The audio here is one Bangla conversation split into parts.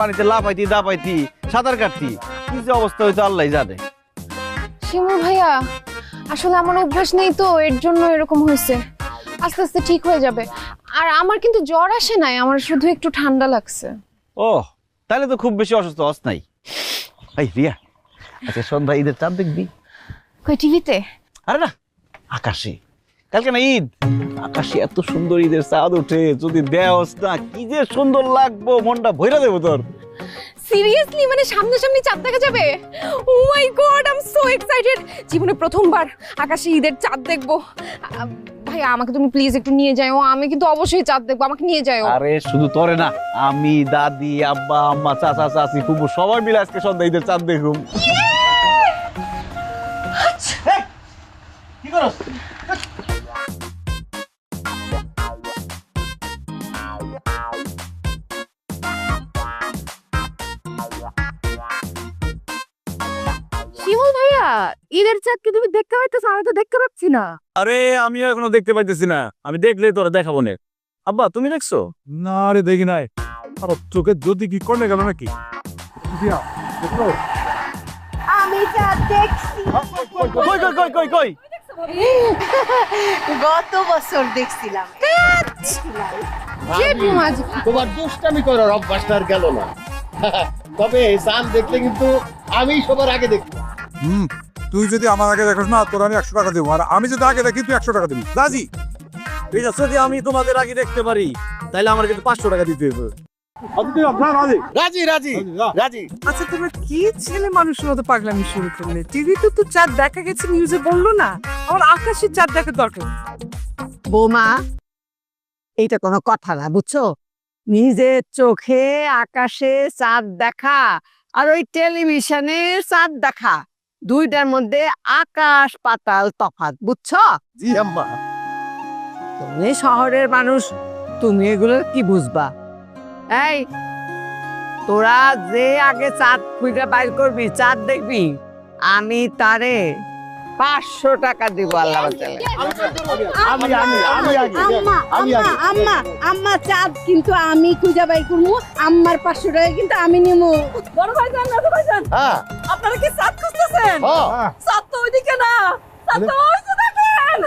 পানিতে লাফাইতি দাপাইতি সাঁতার কাটতি, কি যে অবস্থা হইতো আল্লাহ জানে। শিমুল ভাইয়া আসলে আমার অভ্যাস নেই তো, এর জন্য এরকম হয়েছে। আস্তে আস্তে ঠিক হয়ে যাবে। আর আমার কিন্তু জ্বর আসে নাই, আমার শুধু একটু ঠান্ডা লাগছে। ও তাহলে তো খুব বেশি অসুস্থ হস নাই। এই রিয়া, আচ্ছা সন্ধ্যা ঈদের চাঁদ দেখবি? কই টিভিতে? আরে না, আকাশে। কালকে না ঈদ, আকাশে এত সুন্দর ঈদের চাঁদ ওঠে, যদি দেওস না কি যে সুন্দর লাগবো, মনটা ভইরা দেবো তোর। সিরিয়াসলি মানে সামনাসামনি চাঁদ দেখা যাবে? Oh my god, I am so excited. জীবনে প্রথমবার আকাশে ঈদের চাঁদ দেখবো। ভাইয়া আমাকে তুমি প্লিজ একটু নিয়ে যাও, আমি কিন্তু অবশ্যই চাঁদ দেখবো, আমাকে নিয়ে যাও। আরে শুধু তোরে না, আমি, দাদি, আব্বা, আম্মা, চাচা, চাচি, ফুফু সবাই মিলে আজকে সন্ধ্যা ঈদের চাঁদ দেখুম। কি করছ? শিমুল ভাইয়া, ঈদের চাঁদ কি তুমি দেখতে পাইতেছ? আমি তো দেখতে পাচ্ছি না। আরে আমি এখনো দেখতে পাইতেছি না, আমি দেখলে তোরা দেখাবো না। আব্বা তুমি দেখছো? না রে দেখি নাই। আর চোখে যদি কি করনে গেল নাকি? আমি যা দেখছি কই কই কই কই কই? গত বছর দেখছিলাম। তোমার দুষ্টামি করার অভ্যাসটা আর গেল না। তবে চাঁদ দেখলে কিন্তু আমি সবার আগে দেখি। তুই যদি আমার আগে দেখাস না, তোর আমি 100 টাকা দেবো। আর আমি যদি আগে দেখি তুই 100 টাকা দিবি। রাজি? ঠিক আছে, যদি আমি তোমাদের আগে দেখতে পারি তাহলে আমার কিন্তু 500 টাকা দিতে হবে। রাজি রাজি রাজি। আচ্ছা তোমরা কি ছেলে মানুষের মতো পাগলামি শুরু করলে? টিভিতে তো চাঁদ দেখা গেছে, নিউজে বললো না? আমার আকাশের চাঁদ দেখার দরকার। বৌমা, এইটা কোনো কথা না, বুঝছো? নিজের চোখে আকাশে চাঁদ দেখা আর ওই টেলিভিশনে চাঁদ দেখা, দুইটার মধ্যে আকাশ পাতাল তফাৎ, বুঝছো? জি আম্মা। তুমি শহরের মানুষ, তুমি এগুলো কি বুঝবা? এই তোরা যে আগে চাঁদ খুঁজে বাইর করবি, চাঁদ দেখবি, আমি তারে 500 টাকা দিব। আল্লাহ বাঁচালে। আম্মা আম্মা চাঁদ কিন্তু আমি খুঁজে বাই করবো। আম্মার 500 টাকা কিন্তু আমি নিবো। বড় ভাইজান, ছোট ভাইজান, হ্যাঁ আপনারা কি চাঁদ খুঁজতেছেন? হ্যাঁ। চাঁদ তো ওইদিকে না, চাঁদ তো ওইদিকে দেখেন।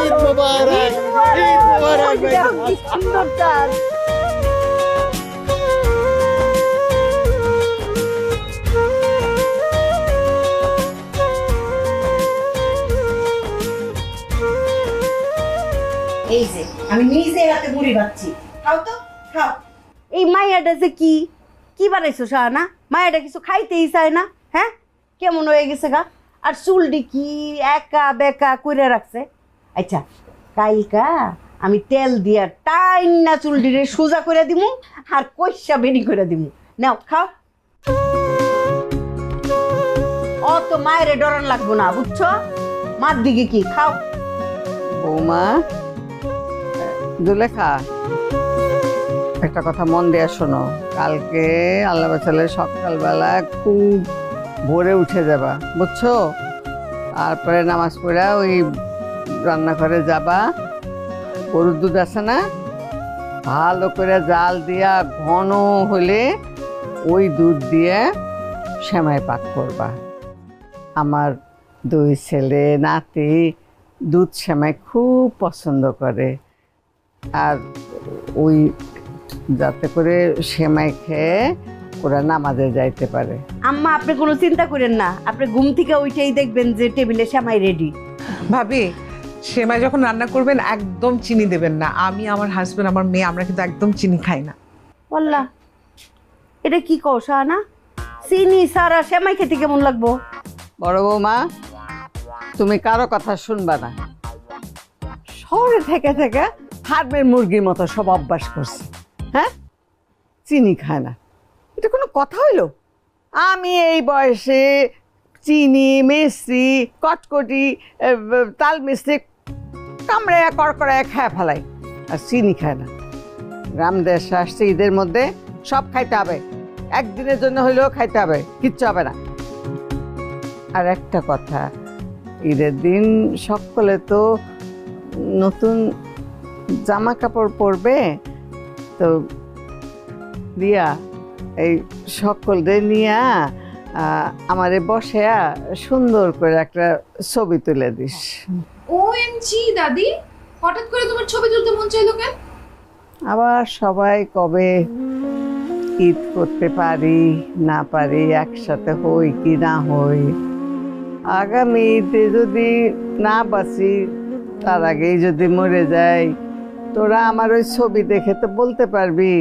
ঈদ মোবারক, ঈদ মোবারক ভাই। কি সুন্দর চাঁদ। এই যে আমি নিজে হাতে মুড়ি বাচ্ছি, খাও তো খাও। এই মায়াটা যে কি কি বানাইছো শাহানা? মায়াটা কিছু খাইতেই চায় না। হ্যাঁ, কেমন হয়ে গেছে গা? আর চুলটি কি একা বেকা করে রাখছে। আচ্ছা কালকা আমি তেল দিয়া টাইন না চুলটিরে সোজা করে দিমু আর কইসা বেনি করে দিমু। নাও খাও। অত মায়েরে ডরান লাগবো না, বুঝছো? মার দিকে কি খাও। বৌমা, জুলেখা, একটা কথা মন দিয়ে শোনো। কালকে আল্লাহ বাঁচালে সকালবেলা খুব ভোরে উঠে যাবা, বুঝছো? তারপরে নামাজ পড়া ওই রান্নাঘরে যাবা, গরুর দুধ আছে না, ভালো করে জাল দিয়া ঘন হলে ওই দুধ দিয়ে সেমাই পাক করবা। আমার 2 ছেলে নাতি দুধ সেমাই খুব পছন্দ করে। আর ওই যাতে করে সেমাই খেয়ে ওরা নামাজে যাইতে পারে। আম্মা আপনি কোনো চিন্তা করেন না, আপনি ঘুম থেকে উঠেই দেখবেন যে টেবিলে সেমাই রেডি। ভাবি, সেমাই যখন রান্না করবেন একদম চিনি দেবেন না। আমি, আমার হাজবেন্ড, আমার মেয়ে, আমরা কিন্তু একদম চিনি খাই না। বললা এটা কি কও শাহানা? চিনি সারা সেমাই খেতে কেমন লাগবো? বড় বৌমা, তুমি কারো কথা শুনবা না। শহরে থেকে থেকে ফার্মের মুরগির মতো সব অভ্যাস করছে। হ্যাঁ, চিনি খায় না, এটা কোনো কথা হইল? আমি এই বয়সে চিনি, মিষ্টি, কটকটি, তাল মিষ্টি কামড়ায় কড়কড়ায় খায় ফেলাই, আর চিনি খায় না। গ্রাম দেশে আসছে, ঈদের মধ্যে সব খাইতে হবে, একদিনের জন্য হইলেও খাইতে হবে, কিচ্ছু হবে না। আর একটা কথা, ঈদের দিন সকলে তো নতুন জামা কাপড় পরবে তো রিয়া এই সকলরে নিয়া আমারে বসেয়া সুন্দর করে একটা ছবি তুলে দিস। ওএমজি দাদি, হঠাৎ করে তোমার ছবি তুলতে মন চাইলো কেন? আবার সবাই কবে ঈদ করতে পারি না পারি, একসাথে হই কি না হই, আগামী ঈদে যদি না বাঁচি তার আগেই যদি মরে যাই, তোরা আমার ওই ছবি দেখে তো বলতে পারবি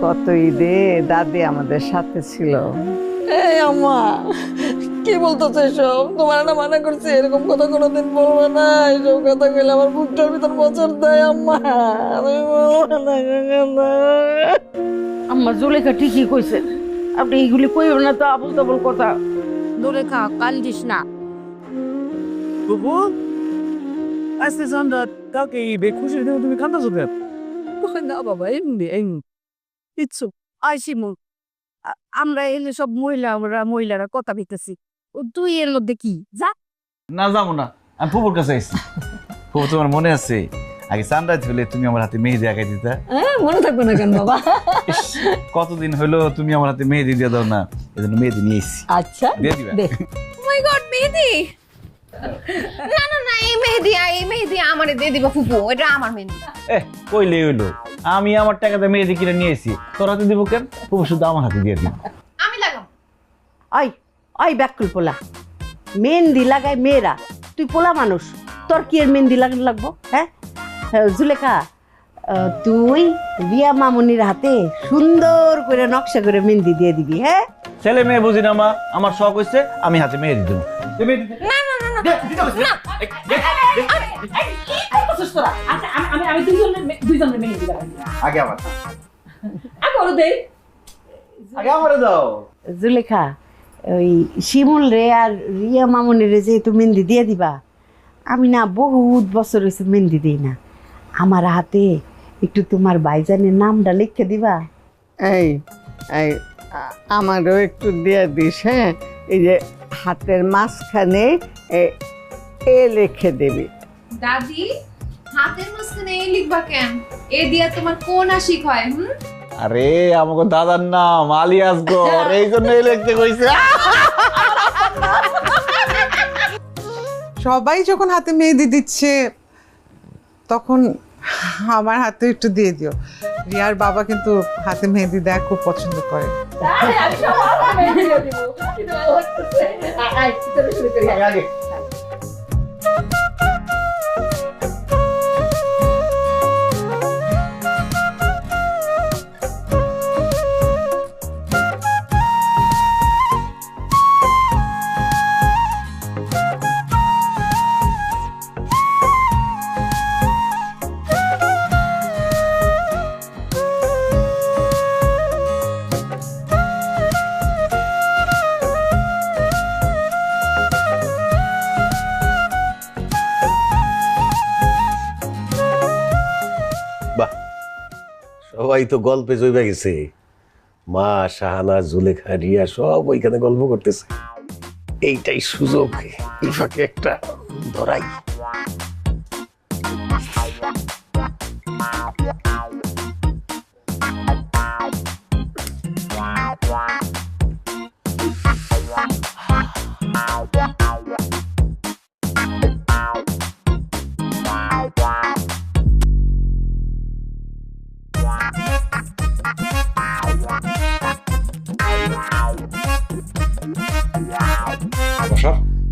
গত ঈদে দাদি আমাদের সাথে ছিল। এই আম্মা কি বলতেছো এসব? তোমার না মানা করছি এরকম কথা কোনোদিন বলবো না, এসব কথা কইলে আমার বুকটার ভিতর বছর দেয় আম্মা, আমি বলবো না। আম্মা জুলেখা ঠিকই কইছে, আপনি এইগুলি কইবেন না তো, আবল তাবল কথা। জুলেখা কান্দিস না। বুবু আজকে সন্ধ্যা কালকে ঈদে খুশির দিনে তুমি কান্দাছো কেন? না বাবা, এমনি এমনি কিচ্ছু আইসি মন, আমরা এলে সব মহিলারা কথা বলতেছি, তুই এর মধ্যে কি যা। না যাবো না, আমি ফুপুর কাছে আইছি। ফুপু তোমার মনে আছে আগে সানরাইজ হলে তুমি আমার হাতে মেহেদি আঁকাই দিতা? মনে থাকবে না কেন বাবা? ইস, কতদিন হলো তুমি আমার হাতে মেহেদি দিয়ে দাও না, এজন্য মেহেদি নিয়ে এসেছি। আচ্ছা দিয়ে দিবা? ও মাই গড, মেহেদি! না না না, এই মেহেদি আমারে দিয়ে দিবা ফুপু, এটা আমার মেহেদি। কইলে হইলো, আমি আমার টাকাতে মেহেদি কিনে নিয়ে এসেছি, তোর হাতে দিব কেন? ফুপু শুধু আমার হাতে দিয়ে দিব। আমি লাগাম। ওই ওই ব্যাকুল পোলা, মেহেন্দি লাগায় মেয়েরা, তুই পোলা মানুষ, তোর কি এর মেহেন্দি লাগানো লাগবো? হ্যাঁ জুলেখা, তুই রিয়া মামুনির হাতে সুন্দর করে নকশা করে মেহেন্দি দিয়ে দিবি। হ্যাঁ ছেলে মেয়ে বুঝি না মা, আমার শখ হয়েছে আমি হাতে মেহেদি দেবো। না না না না না, আগে আমার আগে আমারে দাও। জুলেখা, ওই শিমুল রে আর রিয়া মামুনির রে যেহেতু মেহেন্দি দিয়ে দিবা, আমি না বহুত বছর হয়েছে মেহেন্দি দিই না, আমার হাতে একটু তোমার ভাইজানের নামটা লিখে দিবা। এই এই আমারও একটু দিয়ে দিস। হ্যাঁ, এই যে হাতের মাঝখানে এ লিখে দিবি। দাদি হাতের মাঝখানে এই লিখবা কেন? এ দিয়া তোমার কোন আশিক হয়? আরে আমাকে দাদার নাম আলী আসগর, এই জন্য লিখতে কইছে। সবাই যখন হাতে মেহেদি দিচ্ছে তখন আমার হাতে একটু দিয়ে দিও। রিয়ার বাবা কিন্তু হাতে মেহেদি দেয়া খুব পছন্দ করে। সবাই তো গল্পে জইবা গেছে, মা শাহানা জুলেখা রিয়া সব ওইখানে গল্প করতেছে। এইটাই সুযোগ, এই ফাঁকে একটা ধরাই।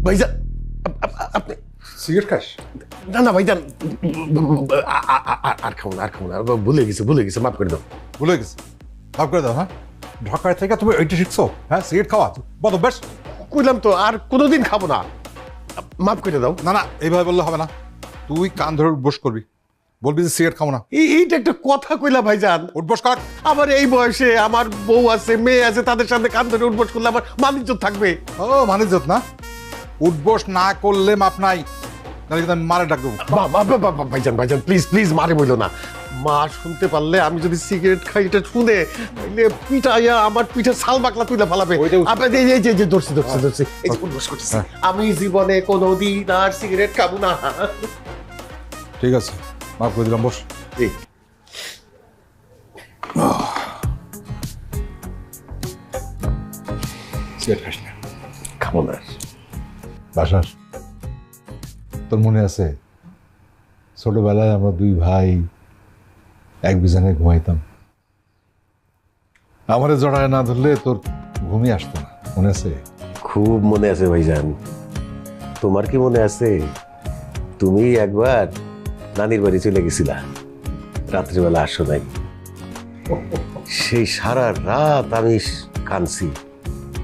ভাইজান আপনি সিগারেট খাস? না না ভাইজান, আর খাবো না, আর খাবো না, ভুলে গেছে, মাফ করে দাও। ভুলে গেছি, মাফ করে দাও। হ্যাঁ, ঢাকায় থেকে তুমি এইটা শিখছো? হ্যাঁ, সিগারেট খাওয়া বলো বেশ। কইলাম তো আর কোনোদিন খাবো না, মাফ করে দাও। না না, এইভাবে বললে হবে না, তুই কান ধরে উঠবোস করবি, বলবি যে সিগারেট খাবো না। এইটা একটা কথা কইলা ভাইজান? উঠবোস কর। আমার এই বয়সে আমার বউ আছে, মেয়ে আছে, তাদের সাথে কান ধরে উঠবোস করলে আমার মানিজ্য থাকবে? ও মানে যত না, উঠবোস না করলে মাপ নাই, নাহলে কিন্তু আমি মারে ডাক দেবো। ভাইজান প্লিজ মারে বইলো না। মা শুনতে পারলে, আমি যদি সিগারেট খাই এটা শুনে, তাহলে পিঠাইয়া আমার পিঠে ছাল বাকলা তুইলা ফালাবে। ধরছি এই যে উঠবোস করতেছি, আমি জীবনে কোনোদিন আর সিগারেট খাবো না। ঠিক আছে, মাফ করে দিলাম, বস। জি সিগারেট খাস না। খাবো না। বাসার তোর মনে আছে ছোটবেলায় আমরা দুই ভাই এক বিছানায় ঘুমাইতাম, আমারে জড়ায় না ধরলে তোর ঘুমিয়ে আসতো না, মনে আছে? খুব মনে আছে ভাইজান। তোমার কি মনে আছে তুমি একবার নানির বাড়ি চলে গেছিলা, রাত্রিবেলা আসো নাই? সেই সারা রাত আমি কাঁদছি,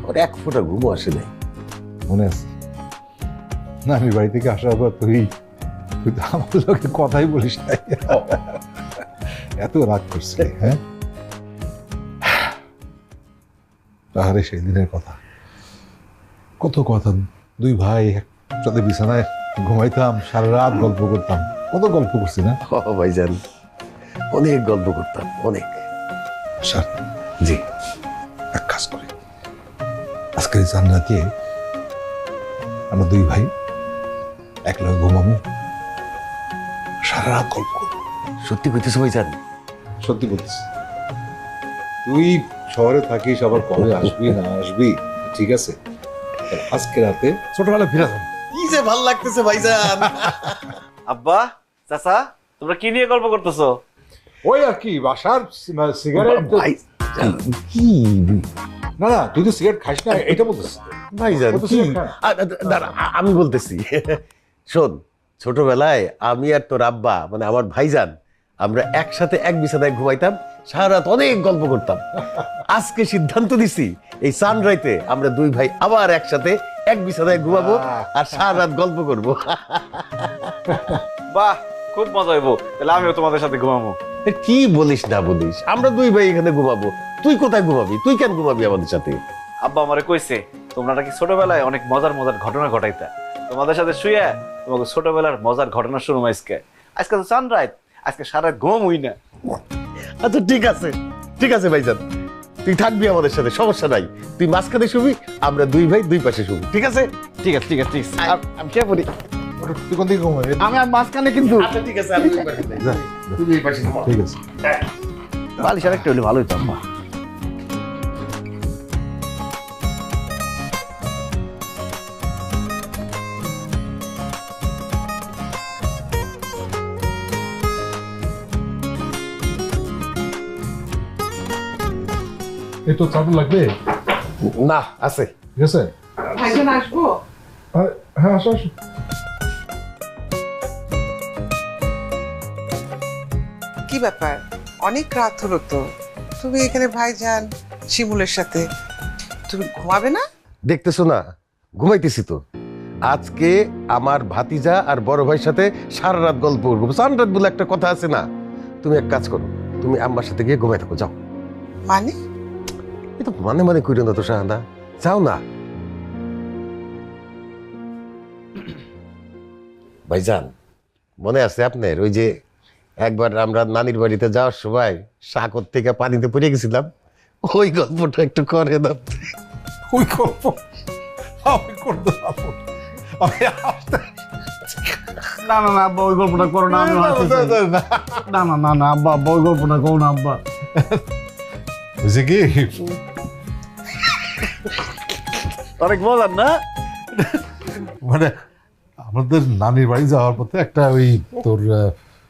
ওর এক ফোঁটা ঘুমও আসে নাই। মনে আছে না? আমি বাড়ি থেকে আসার পর তুই তুই তো আমার লোকে কথাই বলিস নাই, এত রাগ করছিলি। হ্যাঁ, তাহলে সেই দিনের কথা, কত কথা। দুই ভাই একসাথে বিছানায় ঘুমাইতাম, সারা রাত গল্প করতাম, কত গল্প করছি না? ও ভাইজান, অনেক গল্প করতাম, অনেক। স্যার জি, এক কাজ করি, আজকের চান রাতে আমরা দুই ভাই একলগে ঘুমাবো, সারা রাত গল্প করবো। সত্যি কইতেছো ভাইজান? সত্যি বলতেছি। তুই শহরে থাকিস, আবার কবে আসবি না আসবি, ঠিক আছে? আজকে রাতে ছোটবেলা ফিরে যাবো। কি যে ভাল লাগতেছে ভাইজান। আব্বা, চাচা, তোমরা কি নিয়ে গল্প করতেছো? ওই আর কি, বাসার সিগারেট। কি না না, তুই তো সিগারেট খাস না, এটা বলতেছিস? ভাইজান কি? দাঁড়া, আমি বলতেছি। শোন, ছোটবেলায় আমি আর তোর আব্বা, মানে আমার ভাইজান, আমরা একসাথে এক বিছানায় ঘুমাইতাম, সারা রাত অনেক গল্প করতাম। আজকে সিদ্ধান্ত দিছি এই সানরাইতে আমরা দুই ভাই আবার একসাথে এক বিছানায় ঘুমাবো আর সারা রাত গল্প করব। বাহ, খুব মজা হইব। তাহলে আমিও তোমাদের সাথে ঘুমাবো। কি বলিস না বলিস, আমরা দুই ভাই এখানে ঘুমাবো, তুই কোথায় ঘুমাবি? তুই কেন ঘুমাবি আমাদের সাথে? আব্বা আমারে কইছে তোমরা নাকি ছোটবেলায় অনেক মজার মজার ঘটনা ঘটাইতা, তোমাদের সাথে শুয়ে তোমাকে ছোটবেলার মজার ঘটনা শুনুম। আজকে আজকে তো সানরাইজ, আজকে সারা ঘুম হই না। আচ্ছা ঠিক আছে, ঠিক আছে ভাইজান, তুই থাকবি আমাদের সাথে, সমস্যা নাই। তুই মাঝখানে শুবি, আমরা দুই ভাই দুই পাশে শুবি, ঠিক আছে? ঠিক আছে, ঠিক আছে, ঠিক আছে। আমি কে পড়ি? তুই কোন দিকে ঘুমাবি? আমি আর মাঝখানে কিন্তু। আচ্ছা ঠিক আছে, আমি দুই পাশে যাই। যা, তুই দুই পাশে ঘুমা। ঠিক আছে। বালিশ আরেকটা হলে ভালো হইতো আম্মা। এই তো চাদর লাগবে? না, আছে। ঠিক আছে, ভাইজান আসবো? হ্যাঁ আসো আসো। কি ব্যাপার, অনেক রাত হলো তো, তুমি এখানে ভাইজান শিমুলের সাথে, তুমি ঘুমাবে না? দেখতেছো না, ঘুমাইতেছি তো। আজকে আমার ভাতিজা আর বড় ভাইয়ের সাথে সারা রাত গল্প করবো। সানরাত বলে একটা কথা আছে না? তুমি এক কাজ করো, তুমি আম্মার সাথে গিয়ে ঘুমাই থাকো, যাও। মানে এটা মানে মানে করি না তো শাহানা, যাও না। ভাইজান, মনে আছে আপনার ওই যে একবার আমরা নানির বাড়িতে যাওয়ার সময় সাগর থেকে পানিতে পড়ে গেছিলাম, ওই গল্পটা একটু করে দাও। ওই গল্প আমি করতে পারবো না। আমি আসতে- না না না আব্বা, ওই গল্পটা করো না। আমি আসতে চাই। না না না না আব্বা, আব্বা, ওই গল্পটা করো না আব্বা। বুঝে কি, অনেক মজার না? মানে আমাদের নানির বাড়ি যাওয়ার পথে একটা ওই তোর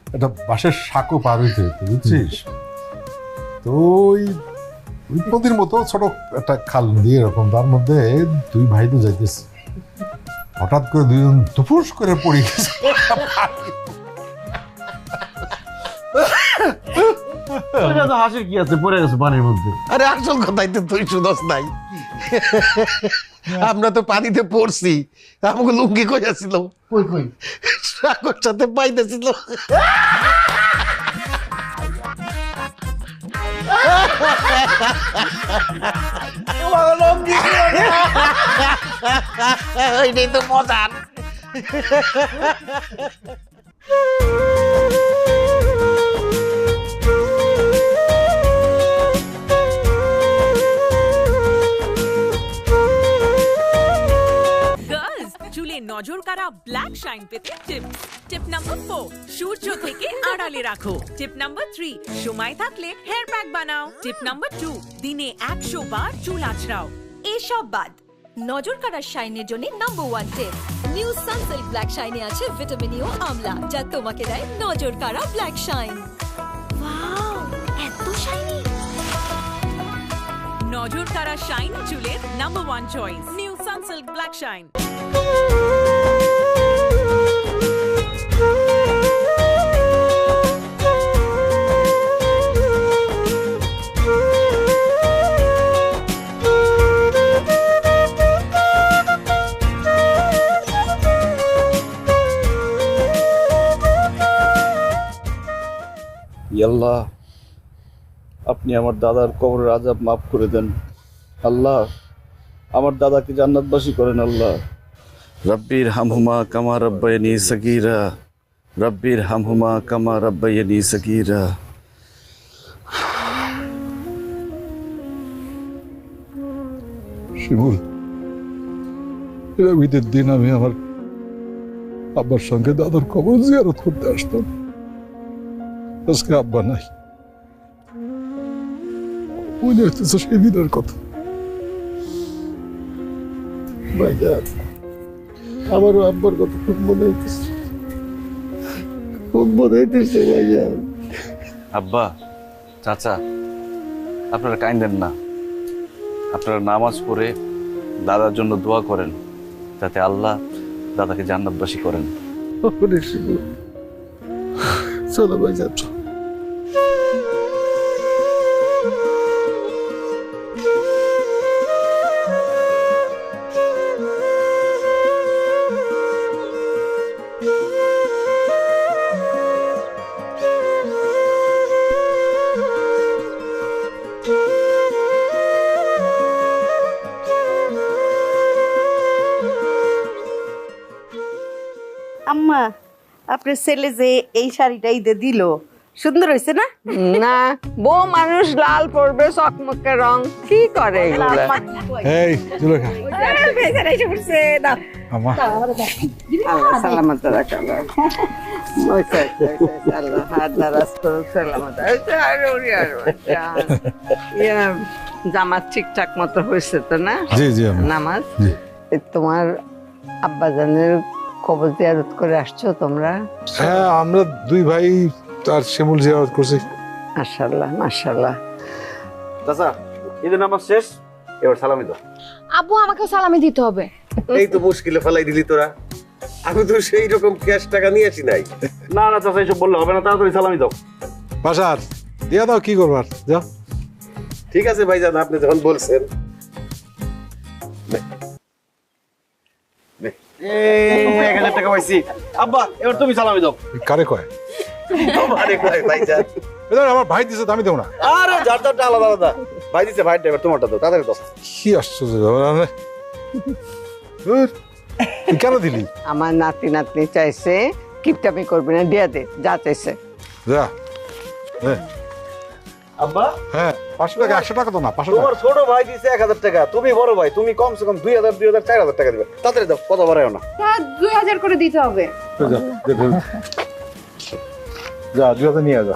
একটা বাঁশের সাঁকো পার হইতে হইতো, বুঝছিস? তো ওই নদীর মতো ছোট একটা খাল নদী এরকম, তার মধ্যে দুই ভাই তো যাইতেছে, হঠাৎ করে দুজন দুপুস করে পড়ে গেছে। ওইটা তো হাসির কি আছে, পড়ে গেছে পানির মধ্যে। আরে আসল কথাই তো তুই শুনস নাই। আমরা তো পানিতে পড়ছি, আমাকে লুঙ্গি কই আসছিল, কই কই? সাগর সাথে পাইতেছিল। ওইটাই তো মজার। গার্লস, চুলে নজর কাড়া ব্ল্যাক শাইন পেতে টিপস। টিপ নাম্বার 4, সূর্য থেকে আড়ালে রাখো। টিপ নাম্বার 3, সময় থাকলে হেয়ার প্যাক বানাও। টিপ নাম্বার 2, দিনে 100 বার চুল আঁচড়াও। এসব বাদ নজর কাড়ার শাইনের জন্য নাম্বার 1 টিপ, নিউ সানসিল্ক ব্ল্যাক শাইনে আছে ভিটামিন ই ও আমলা, যা তোমাকে দেয় নজর কাড়া ব্ল্যাক শাইন। ওয়াও, এত শাইনি! নজর কাড়া শাইন চুলের number 1 choice, new Sunsilk black shine. Allah, আপনি আমার দাদার কবরের আযাব মাফ করে দেন। আল্লাহ, আমার দাদাকে জান্নাতবাসী করেন। আল্লাহ, রব্বির হামহুমা কামা রাব্বায়ানি সগীরা, রব্বির হামহুমা কামা রাব্বায়ানি সগীরা। শিমুল, ঈদের দিন আমি আমার আব্বার সঙ্গে দাদার কবর জিয়ারত করতে আসতাম। আজকে আব্বা নাই, মনে হইতেছে সেই দিনের কথা। ভাইজান, আমারও আব্বার কথা খুব মনে হইতেছে, খুব মনে হইতেছে ভাইজান। আব্বা, চাচা, আপনারা কাইন্দেন না। আপনারা নামাজ পড়ে দাদার জন্য দোয়া করেন, যাতে আল্লাহ দাদাকে জান্নাতবাসী করেন। চলো ভাইজান। আম্মা, আপনার ছেলে যে এই শাড়িটা ঈদে দিল, সুন্দর হয়েছে না? না, বউ মানুষ লাল পরবে, চকমকে রং কি করে এগুলো? এই জুলেখা, আমা আল্লাহ সালামত রাখে। আল্লাহ হাত দারাজ করুক, সালামত। জামাত ঠিকঠাক মতো হয়েছে তো না? জি জি আম্মা। নামাজ জি। তোমার আব্বাজানের কবর জিয়ারত করে আসছো তোমরা? হ্যাঁ, আমরা দুই ভাই তার শিমুল জিয়ারত করছি। মাশাআল্লাহ, মাশাআল্লাহ। চাচা, ঈদের নামাজ শেষ, এবার সালামি দাও। আব্বু, আমাকেও সালামি দিতে হবে। এই তো মুশকিলে ফেলাই দিলি তোরা। আমি তো সেই রকম ক্যাশ টাকা নিয়ে আসি নাই। না না চাচা, এইসব বললে হবে না, তাড়াতাড়ি সালামি দাও। বাসার দিয়া দাও, কি করবার যাও। ঠিক আছে ভাইজান, আপনি যখন বলছেন। এই 1000 টাকা পাইছি। আব্বা, এবার তুমি সালামি দাও। কারে কয়? আরে ভাইজান, এটা আমার ভাই দিছে, আমি দেব না। আরে যার যারটা আলাদা আলাদা। ভাই দিছে, ভাই ড্রাইভার, তোমারটা দাও, তাড়াতাড়ি দাও। কি আশ্চর্য ব্যাপার! ধুর, তুই কেন দিলি? আমার নাতি নাতনি চাইছে কিপটামি করবি না, দিয়া দে যা চাইছে। যা। হ্যাঁ আব্বা, হ্যাঁ, 500 টাকা, 100 টাকা তো না, 500 তোমার টাকা। ছোট ভাই দিছে 1000 টাকা, তুমি বড় ভাই, তুমি কমসে কম 2000, 4000 টাকা দিবে। তাড়াতাড়ি দাও, কত বাড়ায়ও না। 2000 করে দিতে হবে। যা, 2000 নিয়ে যা।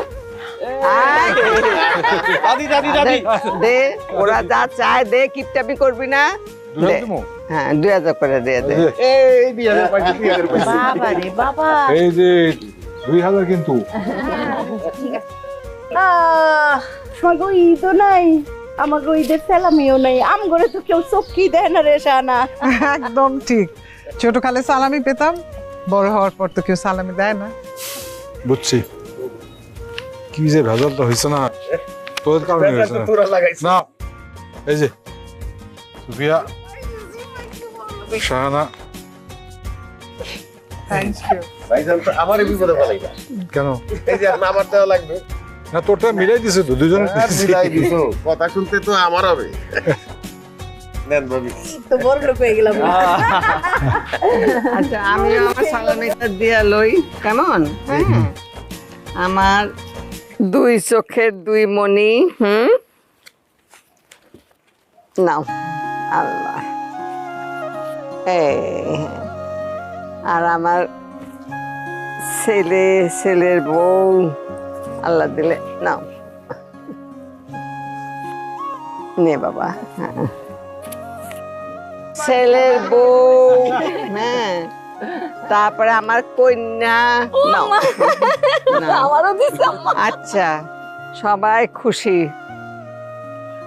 দাদি দাদি দাদি, দে, ওরা যা চায় দে, কিপটামি করবি না। দে। হ্যাঁ, 2000 করে দিয়ে দে। এই 2000 পাইছি, 2000 পাইছি। বাবা রে বাবা, এই যে 2000 কিন্তু। আমাকে ঈদও নাই, আমাকে ঈদের সালামিও নাই, আমগরে তো কেউ চোখি দেয় না রে শানা। একদম ঠিক, ছোট কালে সালামি পেতাম, বড় হওয়ার পর তো কেউ সালামি দেয় না। বুঝছি কি যে ভেজালটা হয়েছে না, তোদের কারণে হয়েছে না। তোরা লাগাইছিস না, এই যে সুফিয়া, শাহানা। Thank you. ভাইজান, তো আমারই বিপদে ফেলাই না। কেন? এই যে আমার দেওয়া লাগবে না, তোরটা মিলাই দিছে তো, দুজনে মিলাই দিছো। কথা শুনতে তো আমার হবে। নেন ভাবি, তো বড় লোক হয়ে গেলাম। আচ্ছা, আমি আমার সালামিটা দিয়া লই, কেমন? হ্যাঁ, আমার 2 চোখের 2 মণি। নাও। আল্লাহ, আর আমার ছেলের বউ আল্লাহ দিলে নাও নে বাবা। ছেলের বউ, হ্যাঁ, তারপরে আমার কন্যা নাও। আচ্ছা, সবাই খুশি,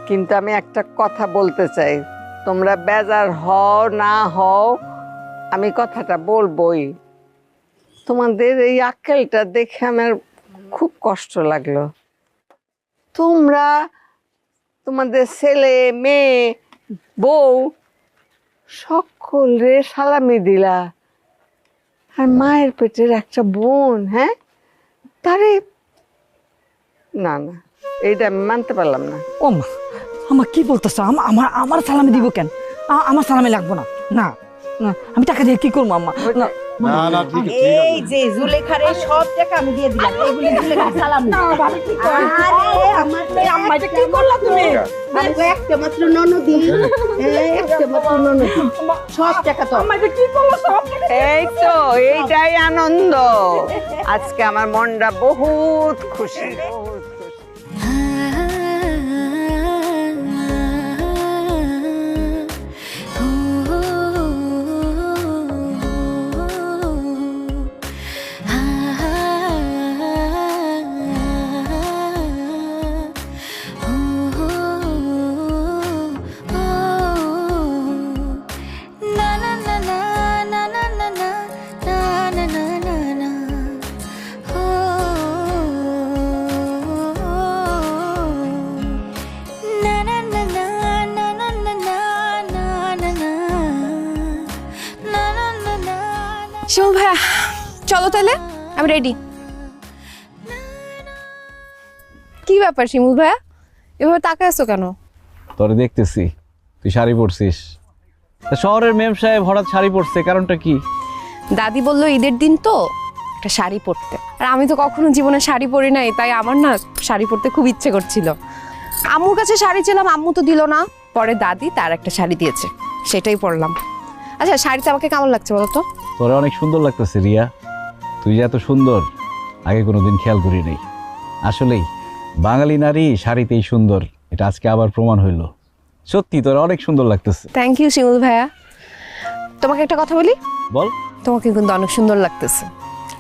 কিন্তু আমি একটা কথা বলতে চাই, তোমরা বেজার হও না হও, আমি কথাটা বলবোই। তোমাদের এই আক্কেলটা দেখে আমার খুব কষ্ট লাগলো। তোমরা তোমাদের ছেলে মেয়ে বউ সকলে সালামি দিলা, আর মায়ের পেটের একটা বোন, হ্যাঁ, তারে না না, এইটা আমি মানতে পারলাম না। ও মা, আমার কি বলতেছো? আমার সালামি দিব কেন? আমার সালামি লাগবো না। না না, আমি টাকা দিয়ে কি করবো আম্মা? না না না, ঠিক আছে। এই যে জুলেখার এই সব টাকা আমি দিয়ে দিলাম, এগুলি জুলেখার সালাম না। আরে আমার আম্মা, এটা কি করলা তুমি? আমি তো একটা মাত্র ননদি, একটা মাত্র ননদি, সব টাকা তো আম্মা, এটা কি করলা? সব টাকা এই তো, এইটাই আনন্দ। আজকে আমার মনটা বহুত খুশি, বহুত খুশি। শিমুল ভাইয়া, চলো তাহলে, আমি রেডি। কি ব্যাপার শিমুল ভাইয়া, এভাবে তাকায় আছো কেন? তোরে দেখতেছি তুই শাড়ি পরছিস। তা শহরের মেম সাহেব হঠাৎ শাড়ি পরছে, কারণটা কি? দাদি বললো ঈদের দিন তো একটা শাড়ি পরতে, আর আমি তো কখনো জীবনে শাড়ি পরি নাই, তাই আমার না শাড়ি পরতে খুব ইচ্ছে করছিল। আম্মুর কাছে শাড়ি ছিলাম, আম্মু তো দিল না, পরে দাদি তার একটা শাড়ি দিয়েছে, সেটাই পরলাম। আচ্ছা, শাড়িতে আমাকে কেমন লাগছে বলো তো? তোরে অনেক সুন্দর লাগতেছে রিয়া, তুই যে এত সুন্দর আগে কোনোদিন খেয়াল করি নাই। আসলেই বাঙালি নারী শাড়িতেই সুন্দর, এটা আজকে আবার প্রমাণ হইল। সত্যি তোরে অনেক সুন্দর লাগতেছে। থ্যাংক ইউ শিমুল ভাইয়া। তোমাকে একটা কথা বলি? বল। তোমাকে কিন্তু অনেক সুন্দর লাগতেছে।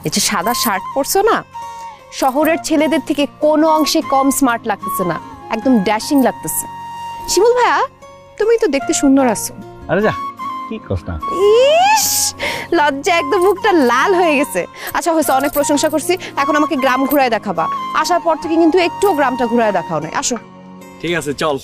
এই যে সাদা শার্ট পরছো না, শহরের ছেলেদের থেকে কোনো অংশে কম স্মার্ট লাগতেছে না, একদম ড্যাশিং লাগতেছে। শিমুল ভাইয়া, তুমি তো দেখতে সুন্দর আছো। আরে যা, কি কস না। ইস, লজ্জা একদম মুখটা লাল হয়ে গেছে। আচ্ছা হয়েছে, অনেক প্রশংসা করছি, এখন আমাকে গ্রাম ঘুরায় দেখাবা। আসার পর থেকে কিন্তু একটুও গ্রামটা ঘুরায় দেখাও নাই। আসো। ঠিক আছে, চল।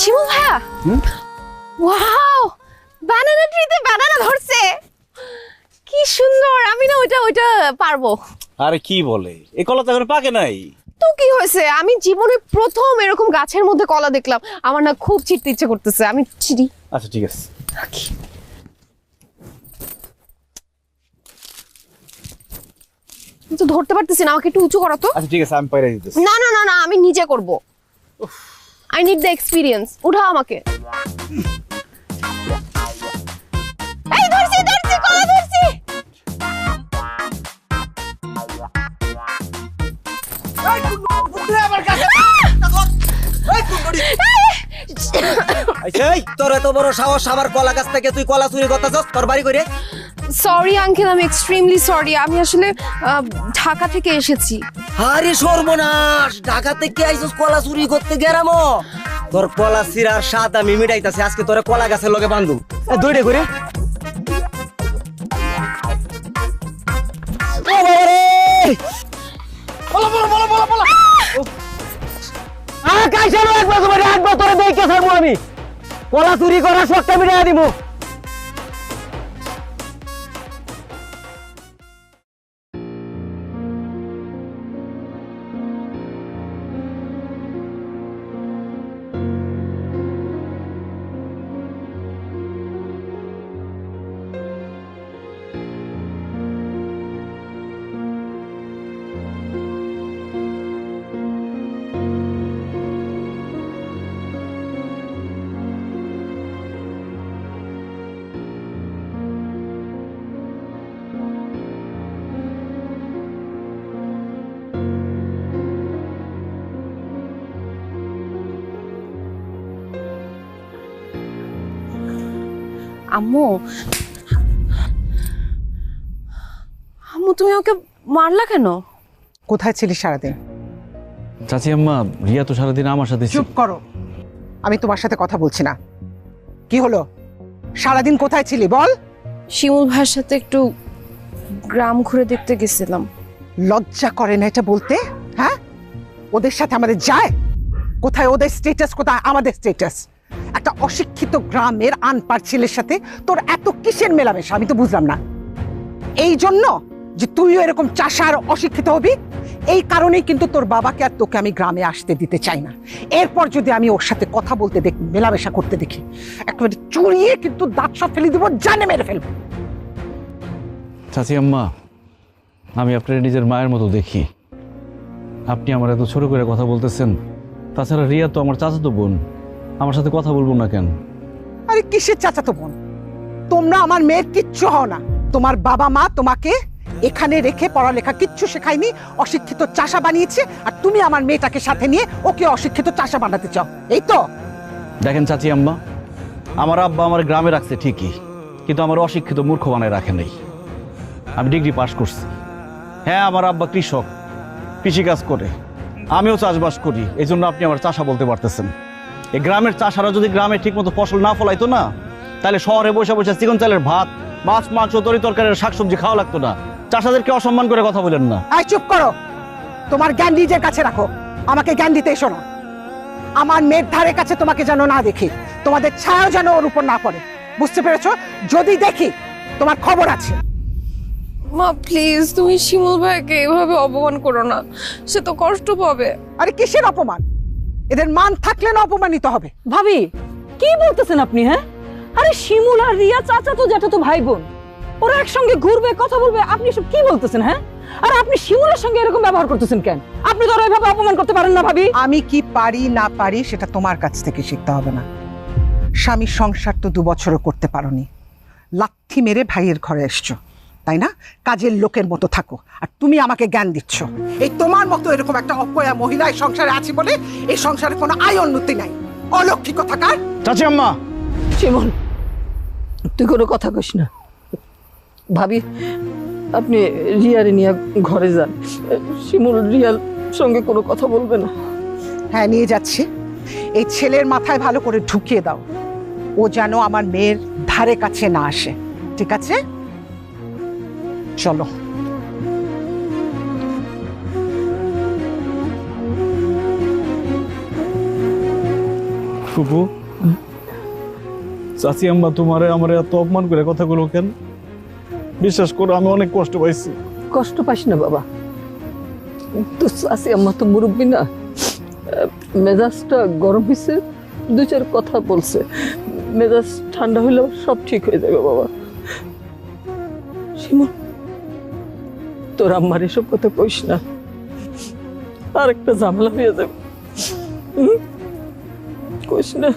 শিমুল ভাইয়া, ওয়াও, বানানা ট্রিতে বানানা ধরছে, কি সুন্দর। আমি না ওইটা পারবো। আরে কি বলে, এই কলা তো এখন পাকে নাই। তো কি হয়েছে, আমি জীবনে প্রথম এরকম গাছের মধ্যে কলা দেখলাম, আমার না খুব ছিঁড়তে ইচ্ছে করতেছে, আমি ছিঁড়ি। আচ্ছা ঠিক আছে। তো ধরতে পারতেছি না, আমাকে একটু উঁচু করো তো। আচ্ছা ঠিক আছে, আমি পাইরা দিতেছি। না না না না, আমি নিজে করব। আই নিড দ্য এক্সপেরিয়েন্স, উঠাও আমাকে। এই ধরছি কলা ধরছি। এই তোর এত বড় সাহস আমার কলা গাছ থেকে তুই কলা চুরি করতেছস তোর বাড়ি করে? সরি আঙ্কেল, আমি এক্সট্রিমলি সরি। আমি আসলে ঢাকা থেকে এসেছি। আরে সর্বনাশ, ঢাকা থেকে আইছস কলা চুরি করতে গেরামো? তোর কলা চিরার স্বাদ আমি মিটাইতাছি, আজকে তোরে কলা গাছের লগে বান্ধু। দৌড়ে করে আমি কলা চুরি করার শখটা মিটাই দিব। আম্মু, আম্মু তুমি ওকে মারলা কেন? কোথায় ছিলি সারাদিন? চাচি আম্মা, রিয়া তো সারাদিন আমার সাথে চুপ করো, আমি তোমার সাথে কথা বলছি না। কি হলো, সারাদিন কোথায় ছিলি বল? শিমুল ভাইয়ের সাথে একটু গ্রাম ঘুরে দেখতে গেছিলাম। লজ্জা করে না এটা বলতে? হ্যাঁ, ওদের সাথে আমাদের যায়? কোথায় ওদের স্ট্যাটাস, কোথায় আমাদের স্ট্যাটাস? একটা অশিক্ষিত গ্রামের আনপাড় ছেলের সাথে তোর এত কিসের মেলামেশা আমি তো বুঝলাম না। এই জন্য যে তুইও এরকম চাষার অশিক্ষিত হবি, এই কারণেই কিন্তু তোর বাবাকে আর তোকে আমি গ্রামে আসতে দিতে চাই না। এরপর যদি আমি ওর সাথে কথা বলতে দেখি, মেলামেশা করতে দেখি, একেবারে চুরিয়ে কিন্তু দাঁত সব ফেলে দিব, জানে মেরে ফেলবো। চাচি আম্মা, আমি আপনার নিজের মায়ের মতো দেখি। আপনি আমার এত ছোট করে কথা বলতেছেন। তাছাড়া রিয়া তো আমার চাচাতো বোন, আমার সাথে কথা বলবো না কেন? আরে কিসের চাচাতো বোন? তোমরা আমার মেয়ের কিচ্ছু হও না। তোমার বাবা মা তোমাকে এখানে রেখে পড়ালেখা কিচ্ছু শেখায়নি, অশিক্ষিত চাষা বানিয়েছে, আর তুমি আমার মেয়েটাকে সাথে নিয়ে ওকে অশিক্ষিত চাষা বানাতে চাও, এই তো? দেখেন চাচি আম্মা, আমার আব্বা আমার গ্রামে রাখছে ঠিকই, কিন্তু আমার অশিক্ষিত মূর্খ বানায় রাখে নাই। আমি ডিগ্রি পাশ করছি। হ্যাঁ, আমার আব্বা কৃষক, কৃষিকাজ করে, আমিও চাষবাস করি, এই জন্য আপনি আমার চাষা বলতে পারতেছেন। এই গ্রামের চাষারা যদি গ্রামে ঠিক মতো ফসল না ফলাইতো না, তাহলে শহরে বসে বসে চিকন চালের ভাত, মাছ, মাংস, তরি তরকারির শাকসবজি খাওয়া লাগতো না। চাষাদেরকে অসম্মান করে কথা বলেন না। আয় চুপ করো, তোমার জ্ঞান নিজের কাছে রাখো, আমাকে জ্ঞান দিতে এসো না। আমার মেয়ের ধারে কাছে তোমাকে যেন না দেখি, তোমাদের ছায়াও যেন ওর উপর না পড়ে, বুঝতে পেরেছো? যদি দেখি তোমার খবর আছে। মা প্লিজ, তুমি শিমুল ভাইকে এভাবে অপমান করো না, সে তো কষ্ট পাবে। আরে কিসের অপমান? এদের মান থাকলে না অপমানিত হবে? ভাবি কি বলতেছেন আপনি? হ্যাঁ, আরে শিমুল আর রিয়া চাচা তো জ্যাঠা তো ভাই বোন, ওরা একসঙ্গে ঘুরবে, কথা বলবে, আপনি সব কি বলতেছেন? হ্যাঁ, আর আপনি শিমুলের সঙ্গে এরকম ব্যবহার করতেছেন কেন? আপনি তো ওইভাবে অপমান করতে পারেন না ভাবি। আমি কি পারি না পারি সেটা তোমার কাছ থেকে শিখতে হবে না। স্বামীর সংসার তো 2 বছরও করতে পারোনি, লাথি মেরে ভাইয়ের ঘরে এসছো, তাই না? কাজের লোকের মতো থাকো, আর তুমি আমাকে জ্ঞান দিচ্ছ। এই তোমার মতো এরকম একটা অপয়া মহিলা এই সংসারে আছে বলে এই সংসারে কোনো আয় উন্নতি নাই। অলৌকিক কথাকার। চাচি আম্মা, শিমুল তুই কোনো কথা কইস না। ভাবি আপনি রিয়ারে নিয়ে ঘরে যান, শিমুল রিয়ার সঙ্গে কোনো কথা বলবে না। হ্যাঁ, নিয়ে যাচ্ছি। এই ছেলের মাথায় ভালো করে ঢুকিয়ে দাও, ও যেন আমার মেয়ের ধারে কাছে না আসে, ঠিক আছে? চলো। ফুপু, চাচি আম্মা তোমারে আমার এত অপমান করে কথাগুলো কেন? বিশ্বাস করো, আমি অনেক কষ্ট পাইছি। কষ্ট পাইস না বাবা, তো চাচি আম্মা তো মুরব্বী না, মেজাজটা গরম হয়েছে, 2-4 কথা বলছে, মেজাজ ঠান্ডা হইলেও সব ঠিক হয়ে যাবে বাবা। শিমুল, তোর আম্মার এসব কথা কইস না, আর একটা ঝামেলা হয়ে যাবে, কইস না।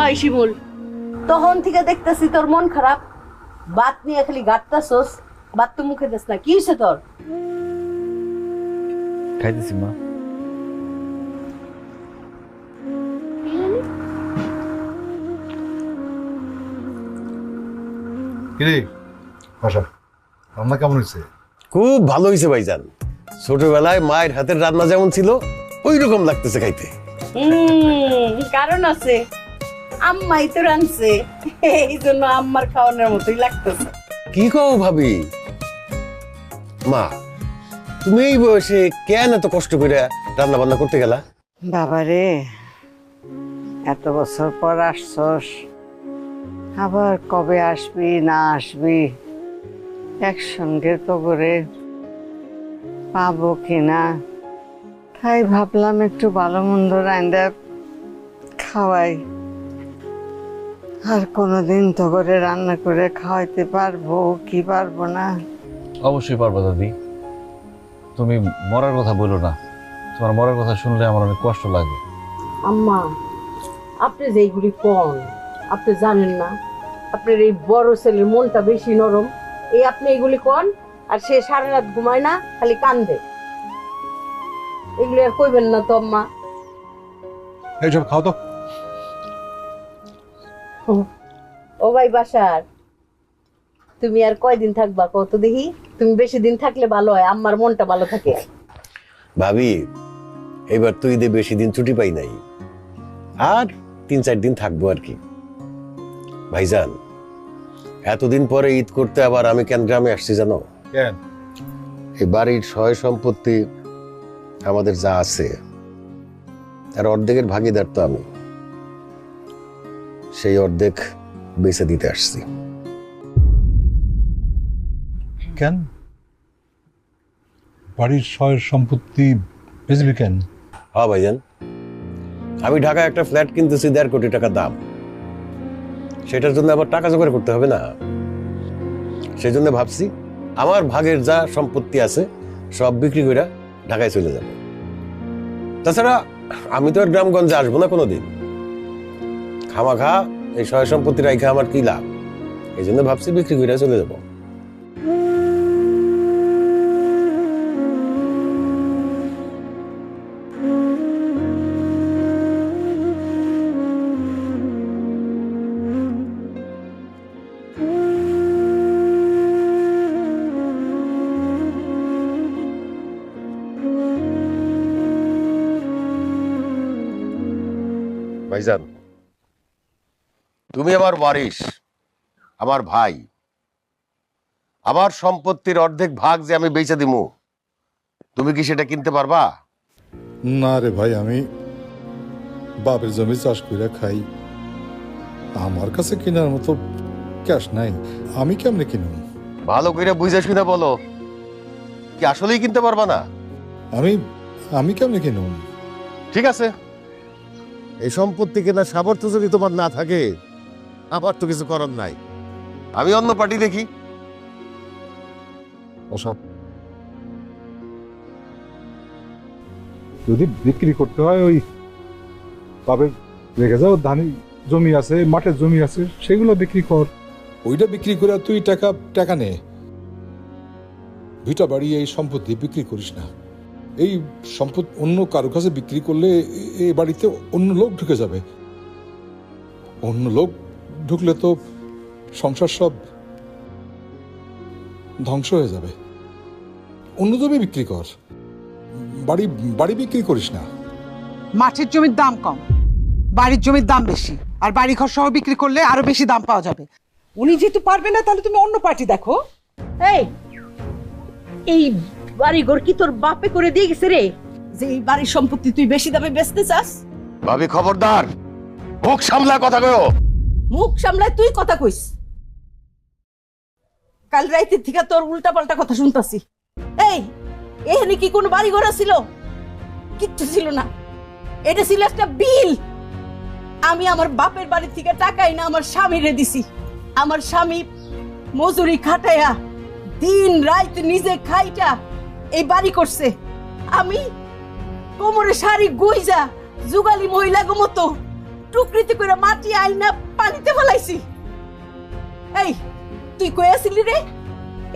ওই শিমুল, তখন থেকে দেখতেছি তোর মন খারাপ, ভাত নিয়ে খালি গাটতাছস, ভাত তো মুখে দিস না, কি হয়েছে তোর? খাইতেছি মা। কিরে বাসা রান্না কেমন হয়েছে? খুব ভালো হয়েছে ভাইজান। ছোটবেলায় মায়ের হাতের রান্না যেমন ছিল ওই রকম লাগতেছে খাইতে। কারণ আছে, আম্মাই তো রাঁধছে, এই জন্য আম্মার খাওয়ানোর মতোই লাগতেছে। কি কও ভাবি? মা, তুমি এই বয়সে কেন এত কষ্ট করে রান্না বান্না করতে গেলা? বাবারে, এত বছর পর আসছস, আবার কবে আসবি না আসবি, একসঙ্গে তো করে পাবো কিনা, তাই ভাবলাম একটু ভালো মন্দ রান্না খাওয়াই। আর কোনোদিন তো করে রান্না করে খাওয়াইতে পারবো কি পারবো না? অবশ্যই পারবো দাদি। তুমি মরার কথা বলো না, তোমার মরার কথা শুনলে আমার অনেক কষ্ট লাগে। আম্মা, আপনি যেইগুলি কোন, আপনি জানেন না আপনার এই বড় ছেলের মনটা বেশি নরম, এই আপনি এইগুলি কোন, আর সে সারা রাত ঘুমায় না, খালি কান্দে। এগুলি আর কইবেন না তো আম্মা। এইসব খাও তো। ও ভাই বাসার, তুমি আর কয়দিন থাকবা কত দেখি? তুমি বেশি দিন থাকলে ভালো হয়, আম্মার মনটা ভালো থাকে। ভাবি, এবার তো ঈদে বেশি দিন ছুটি পাই নাই, আর 3-4 দিন থাকবো আর কি। ভাইজান, এতদিন পরে ঈদ করতে আবার আমি কেন গ্রামে আসছি জানো? কেন? এই বাড়ির সয় সম্পত্তি আমাদের যা আছে তার অর্ধেকের ভাগিদার তো আমি, সেই অর্ধেক বেচে দিতে আসছি। কেন বাড়ির সয় সম্পত্তি বেচবি কেন? হ্যাঁ ভাইজান, আমি ঢাকায় একটা ফ্ল্যাট কিনতেছি 1.5 কোটি টাকা দাম, সেটার জন্য আবার টাকা জোগাড় করতে হবে না? সেই জন্য ভাবছি আমার ভাগের যা সম্পত্তি আছে সব বিক্রি করে ঢাকায় চলে যাবে। তাছাড়া আমি তো আর গ্রামগঞ্জে আসবো না কোনোদিন, খামাখা এই সয় সম্পত্তি রাইখা আমার কি লাভ? এই জন্য ভাবছি বিক্রি করে চলে যাবো। ভাইজান, তুমি আমার ওয়ারিশ, আমার ভাই, আমার সম্পত্তির অর্ধেক ভাগ যে আমি বেচে দিমু, তুমি কি সেটা কিনতে পারবা? না রে ভাই, আমি বাপের জমি চাষ করে খাই, আমার কাছে কেনার মতো ক্যাশ নাই, আমি কেমনে কিনুম? ভালো করে বুঝে শুনে বলো, কি আসলেই কিনতে পারবা না? আমি কেমনে কিনুম? ঠিক আছে, এই সম্পত্তি কেনার সামর্থ্য যদি তোমার না থাকে, আমার তো কিছু করার নাই, আমি অন্য পার্টি দেখি। যদি বিক্রি করতে হয়, ওই বাপের রেখে যাও ধানি জমি আছে, মাঠের জমি আছে, সেগুলো বিক্রি কর। ওইটা বিক্রি করে তুই টাকা নে। ভিটা বাড়ি এই সম্পত্তি বিক্রি করিস না। এই সম্পদ অন্য কারো কাছে বিক্রি করলে এই বাড়িতে অন্য লোক ঢুকে যাবে, অন্য লোক ঢুকলে তো সংসার সব ধ্বংস হয়ে যাবে। অন্য জমি বিক্রি কর, বাড়ি বিক্রি করিস না। মাঠের জমির দাম কম, বাড়ির জমির দাম বেশি, আর বাড়ি ঘর সহ বিক্রি করলে আরো বেশি দাম পাওয়া যাবে। উনি যেহেতু পারবে না, তাহলে তুমি অন্য পার্টি দেখো। এই বাড়ি ঘর কি তোর বাপে করে দিয়ে গেছে রে, যে এই বাড়ির সম্পত্তি তুই বেশি দামে বেচতে চাস? ভাবি খবরদার, মুখ সামলা কথা কয়ো। মুখ সামলায় তুই কথা কইস? কাল রাইতের থেকে তোর উল্টা পাল্টা কথা শুনতাছি। এখানে কি কোনো বাড়ি ঘর ছিল? কিচ্ছু ছিল না, এটা ছিল একটা বিল। আমি আমার বাপের বাড়ি থেকে টাকাই না আমার স্বামীরে দিছি, আমার স্বামী মজুরি খাটাইয়া দিন রাত নিজে খাইটা এই বাড়ি করছে, আমি কোমরে শাড়ি গুইজা যুগালি মহিলাগো মতো টুকরিতে করে মাটি আইনা পানিতে ফেলাইছি। এই তুই কই আসিলি রে?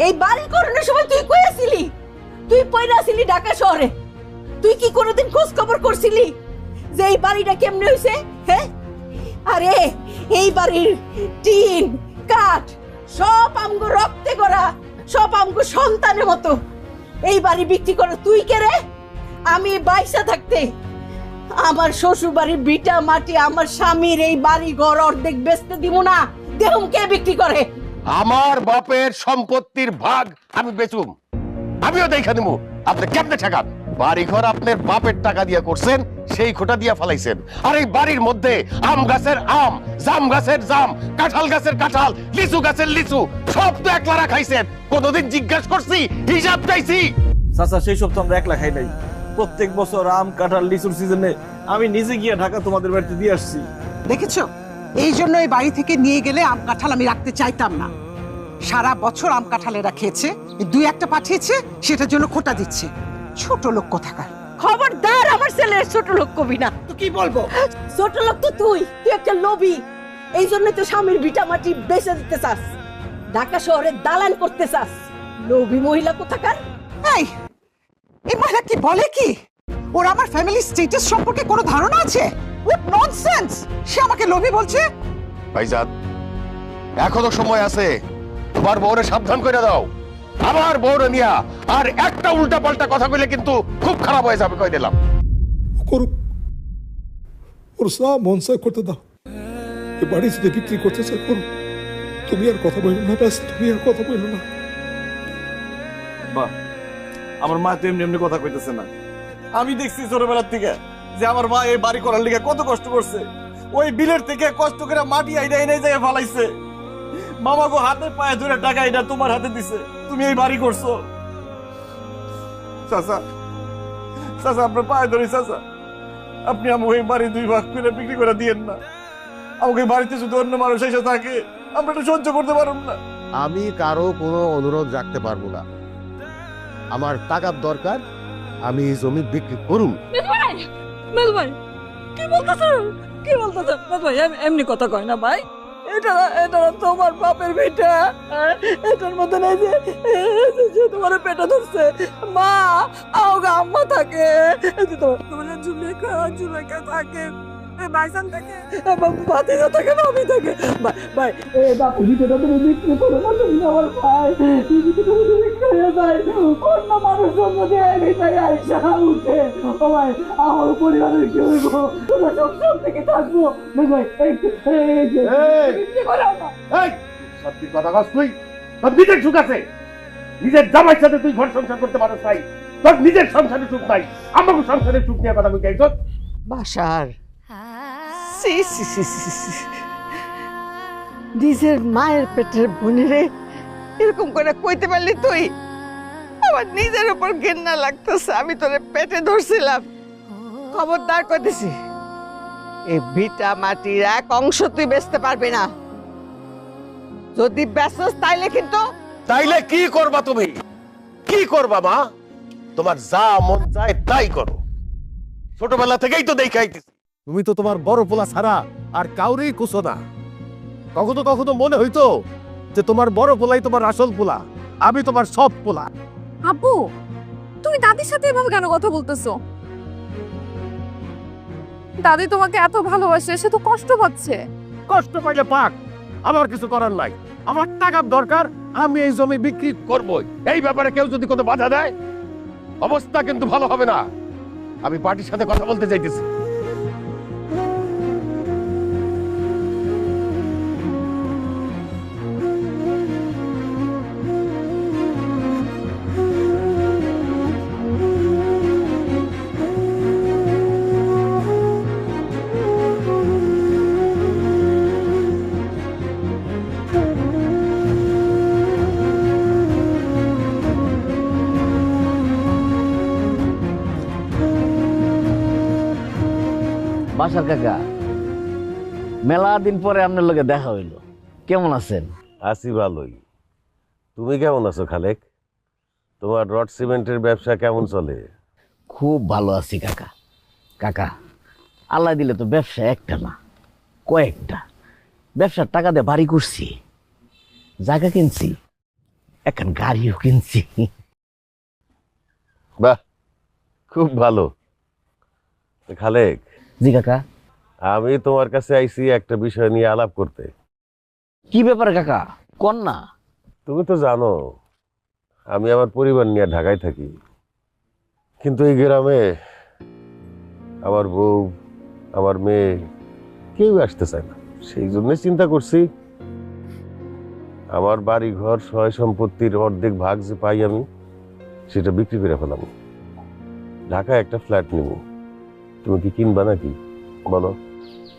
এই বাড়ি করানোর সময় তুই কই আসিলি? তুই পয়রা আসিলি ঢাকা শহরে। তুই কি কোনোদিন খোঁজ খবর করছিলি যে এই বাড়িটা কেমনে হইছে? হ্যাঁ, আরে এই বাড়ির টিন কাঠ সব আমগো রক্তে গড়া, সব আমগো সন্তানের মতো। এই বাড়ি বিক্রি করে তুই কে রে? আমি বাইসা থাকতে আমার শ্বশুর বাড়ির বিটা মাটি আমার স্বামীর এই বাড়ি ঘর অর্ধেক বেচতে দিব না। দেহুম কে বিক্রি করে? আমার বাপের সম্পত্তির ভাগ আমি বেচুম, আমিও দেখা দেবো। আপনি কেমনে ঠেকান? বাড়ি ঘর আপনার বাপের টাকা দিয়া করছেন, সেই খোটা দিয়া ফেলাইছেন। আর এই বাড়ির মধ্যে আম গাছের আম, জাম গাছের জাম, কাঁঠাল গাছের কাঁঠাল, লিচু গাছের লিচু সব তো একলা খাইছেন। কোনোদিন জিজ্ঞাসা করছি, হিসাব চাইছি? চাচা সেই সব তো আমরা একলা খাই নাই। প্রত্যেক বছর আম কাঁঠাল লিচুর সিজনে আমি নিজে গিয়ে ঢাকা তোমাদের বাড়িতে দিয়ে আসছি। দেখেছো, এই জন্য এই বাড়ি থেকে নিয়ে গেলে আম কাঁঠাল আমি রাখতে চাইতাম না। সারা বছর আম কাঁঠালেরা খেয়েছে, দুই একটা পাঠিয়েছে, সেটার জন্য খোটা দিচ্ছে। ছোট লোক কোথাকার। খবরদার আমার ছেলের ছোট লোক কবি না। তো কি বলবো? ছোট লোক তো তুই একটা লোভী। এই জন্য তো স্বামীর ভিটা মাটি বেচে দিতে চাস, ঢাকা শহরে দালান করতে চাস। লোভী মহিলা কোথাকার। এই মহিলা কি বলে কি? ওর আমার ফ্যামিলি স্ট্যাটাস সম্পর্কে কোনো ধারণা আছে? What nonsense! সে আমাকে লোভী বলছে। ভাইজান, এখনো সময় আছে, তোমার বউরে সাবধান করে দাও। আমার বউরে নিয়া আর একটা উল্টা পাল্টা কথা কইলে কিন্তু খুব খারাপ হয়ে যাবে, কই দিলাম। করুক, ওর সা মন চায় করতে দাও। এ বাড়ি যদি বিক্রি করতে চায় করুক, তুমি আর কথা বললো না, ব্যাস তুমি আর কথা বললো না। বাহ, আমার মা তো এমনি এমনি কথা কইতেছে না। আমি দেখছি ছোটবেলার থেকে যে আমার মা এই বাড়ি করার লিগে কত কষ্ট করছে। ওই বিলের থেকে কষ্ট করে মাটি আইনা আইনা যায় ফালাইছে। মামা গো হাতে পায়ে ধরে টাকা এটা তোমার হাতে দিছে, তুমি এই বাড়ি করছো। চাচা চাচা আপনার পায়ে ধরি চাচা, আপনি আমাকে এই বাড়ি দুই ভাগ করে বিক্রি করে দিয়েন না। আমাকে বাড়িতে যদি অন্য মানুষ এসে থাকে আমরা এটা সহ্য করতে পারব না। আমি কারো কোনো অনুরোধ রাখতে পারবো না। আমার টাকার দরকার, আমি এই জমি বিক্রি করুম। ভাই কি বলতেছেন? কি বলতেছেন ভাই? এমনি কথা কয় না ভাই। এটা তোমার বাপের ভিটা, এটার মধ্যে নাই যে তোমার পেটে ধরছে। মা আওগা আম্মা থাকে, তোমার জুলেখা থাকে, ভাইজান থাকে, ভাতিজা থাকে, ভাবি থাকে। ভাই এই বাপের ভিটাটা তুমি বিক্রি করো না, তুমি আমার ভাই। অন্য মানুষের মধ্যে ভিটায় আইসা উঠে ও ভাই আমার পরিবারের কেউ তোমরা সব থেকে থাকবো ভাই। সত্যি কথা কস তুই? তোর নিজের সুখ আছে, নিজের জামাইর সাথে তুই ঘর সংসার করতে পারো তাই তোর নিজের সংসারে সুখ নাই, আমাকে সংসারের সুখ নিয়ে কথা বলতে চাইছ? বাসার নিজের মায়ের পেটের বোনেরে এরকম করে কইতে পারলি তুই? আমার নিজের উপর ঘেন্না লাগতেছে। আমি তোরে পেটে ধরছিলাম। খবরদার কইতেছি, এই ভিটা মাটির এক অংশ তুই বেচতে পারবি না। যদি বেচস তাইলে কিন্তু। তাইলে কি করবা তুমি? কি করবা মা? তোমার যা মন চায় তাই করো। ছোটবেলা থেকেই তো দেখাইতেছি তুমি তো তোমার বড় পোলা ছাড়া আর কাউরেই কুছো না। কখনো কখনো মনে হইতো যে তোমার বড় পোলাই তোমার আসল পোলা, আমি তোমার সব পোলা। আব্বু, তুমি দাদির সাথে এভাবে কেন কথা বলতেছো? দাদি তোমাকে এত ভালোবাসে, সে তো কষ্ট পাচ্ছে। কষ্ট পাইলে পাক, আমার কিছু করার নাই। আমার টাকার দরকার, আমি এই জমি বিক্রি করবই। এই ব্যাপারে কেউ যদি কোনো বাধা দেয় অবস্থা কিন্তু ভালো হবে না। আমি পার্টির সাথে কথা বলতে চাইতেছি। বাসার কাকা, মেলা দিন পরে আপনার লগে দেখা হইল। কেমন আছেন? আছি ভালোই। তুমি কেমন আছো খালেক? তোমার রড সিমেন্টের ব্যবসা কেমন চলে? খুব ভালো আছি কাকা। কাকা, আল্লাহ দিলে তো ব্যবসা একটা না, কয়েকটা। ব্যবসার টাকা দিয়ে বাড়ি করছি, জায়গা কিনছি, এখন গাড়িও কিনছি। বাহ, খুব ভালো। খালেক। জি কাকা। আমি তোমার কাছে আইছি একটা বিষয় নিয়ে আলাপ করতে। কি ব্যাপারে কাকা, কোন না? তুমি তো জানো আমি আমার পরিবার নিয়ে ঢাকায় থাকি, কিন্তু এই গ্রামে আমার বউ, আমার মেয়ে কেউ আসতে চায় না। সেই জন্য চিন্তা করছি আমার বাড়ি ঘর সয় সম্পত্তির অর্ধেক ভাগ যে পাই আমি, সেটা বিক্রি করে ফেলাম, ঢাকায় একটা ফ্ল্যাট নিব। তুমি কি কিনবা নাকি বলো?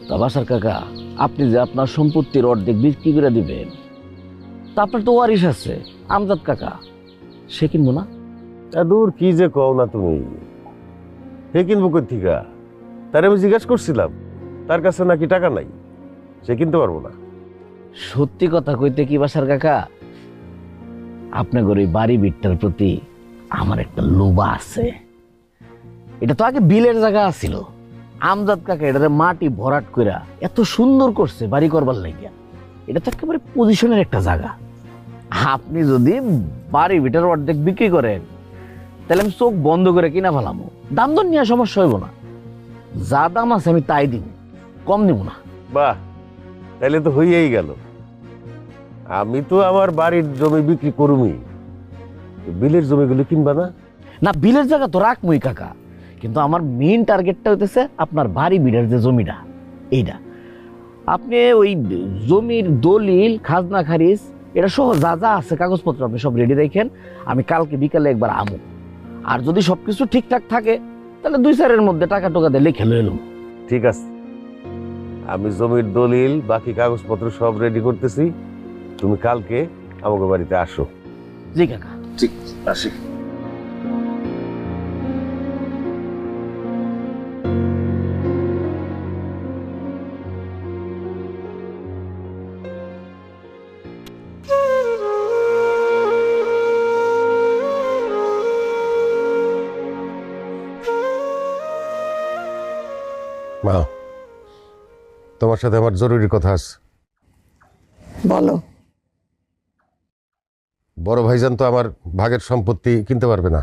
তা বাসার কাকা, আপনি যে আপনার সম্পত্তির অর্ধেক বিক্রি করে দিবেন, তা আপনার তো ওয়ারিশ আছে আমজাদ কাকা, সে কিনবো না? দূর, কি যে কও না তুমি। হে কিনবো কই থিকা? তার আমি জিজ্ঞাসা করছিলাম, তার কাছে নাকি টাকা নাই, সে কিনতে পারবো না। সত্যি কথা কইতে কি বাসার কাকা, আপনার ওই বাড়ি বিটটার প্রতি আমার একটা লোভা আছে। এটা তো আগে বিলের জায়গা ছিল, আমজাদ কাকা এটারে মাটি ভরাট কইরা এত সুন্দর করছে বাড়ি করবার লাগিয়া। এটা তো একেবারে পজিশনের একটা জায়গা। আপনি যদি বাড়ি বিটার অর্ধেক বিক্রি করেন, তাহলে আমি চোখ বন্ধ করে কিনা ফেলামো, দাম দর নিয়ে সমস্যা হইব না। যা দাম আছে আমি তাই দিব, কম দিব না। বাহ, তাহলে তো হইয়াই গেল। আমি তো আমার বাড়ির জমি বিক্রি করুমি, বিলের জমিগুলো কিনবা না? না, বিলের জায়গা তো রাখমই কাকা, কিন্তু আমার মেইন টার্গেটটা হইতেছে আপনার বাড়ি বিড়ের যে জমিটা, এইটা। আপনি ওই জমির দলিল, খাজনা খারিজ, এটা সহ যা যা আছে কাগজপত্র আপনি সব রেডি রাখেন। আমি কালকে বিকালে একবার আমু, আর যদি সবকিছু ঠিকঠাক থাকে তাহলে 2-4 মধ্যে টাকা টোকা দিয়ে লিখে লই এলাম। ঠিক আছে, আমি জমির দলিল, বাকি কাগজপত্র সব রেডি করতেছি। তুমি কালকে আমাকে বাড়িতে আসো। জি কাকা। ঠিক, আসি। মা, তোমার সাথে আমার জরুরি কথা আছে। বলো। বড় ভাইজান তো আমার ভাগের সম্পত্তি কিনতে পারবে না,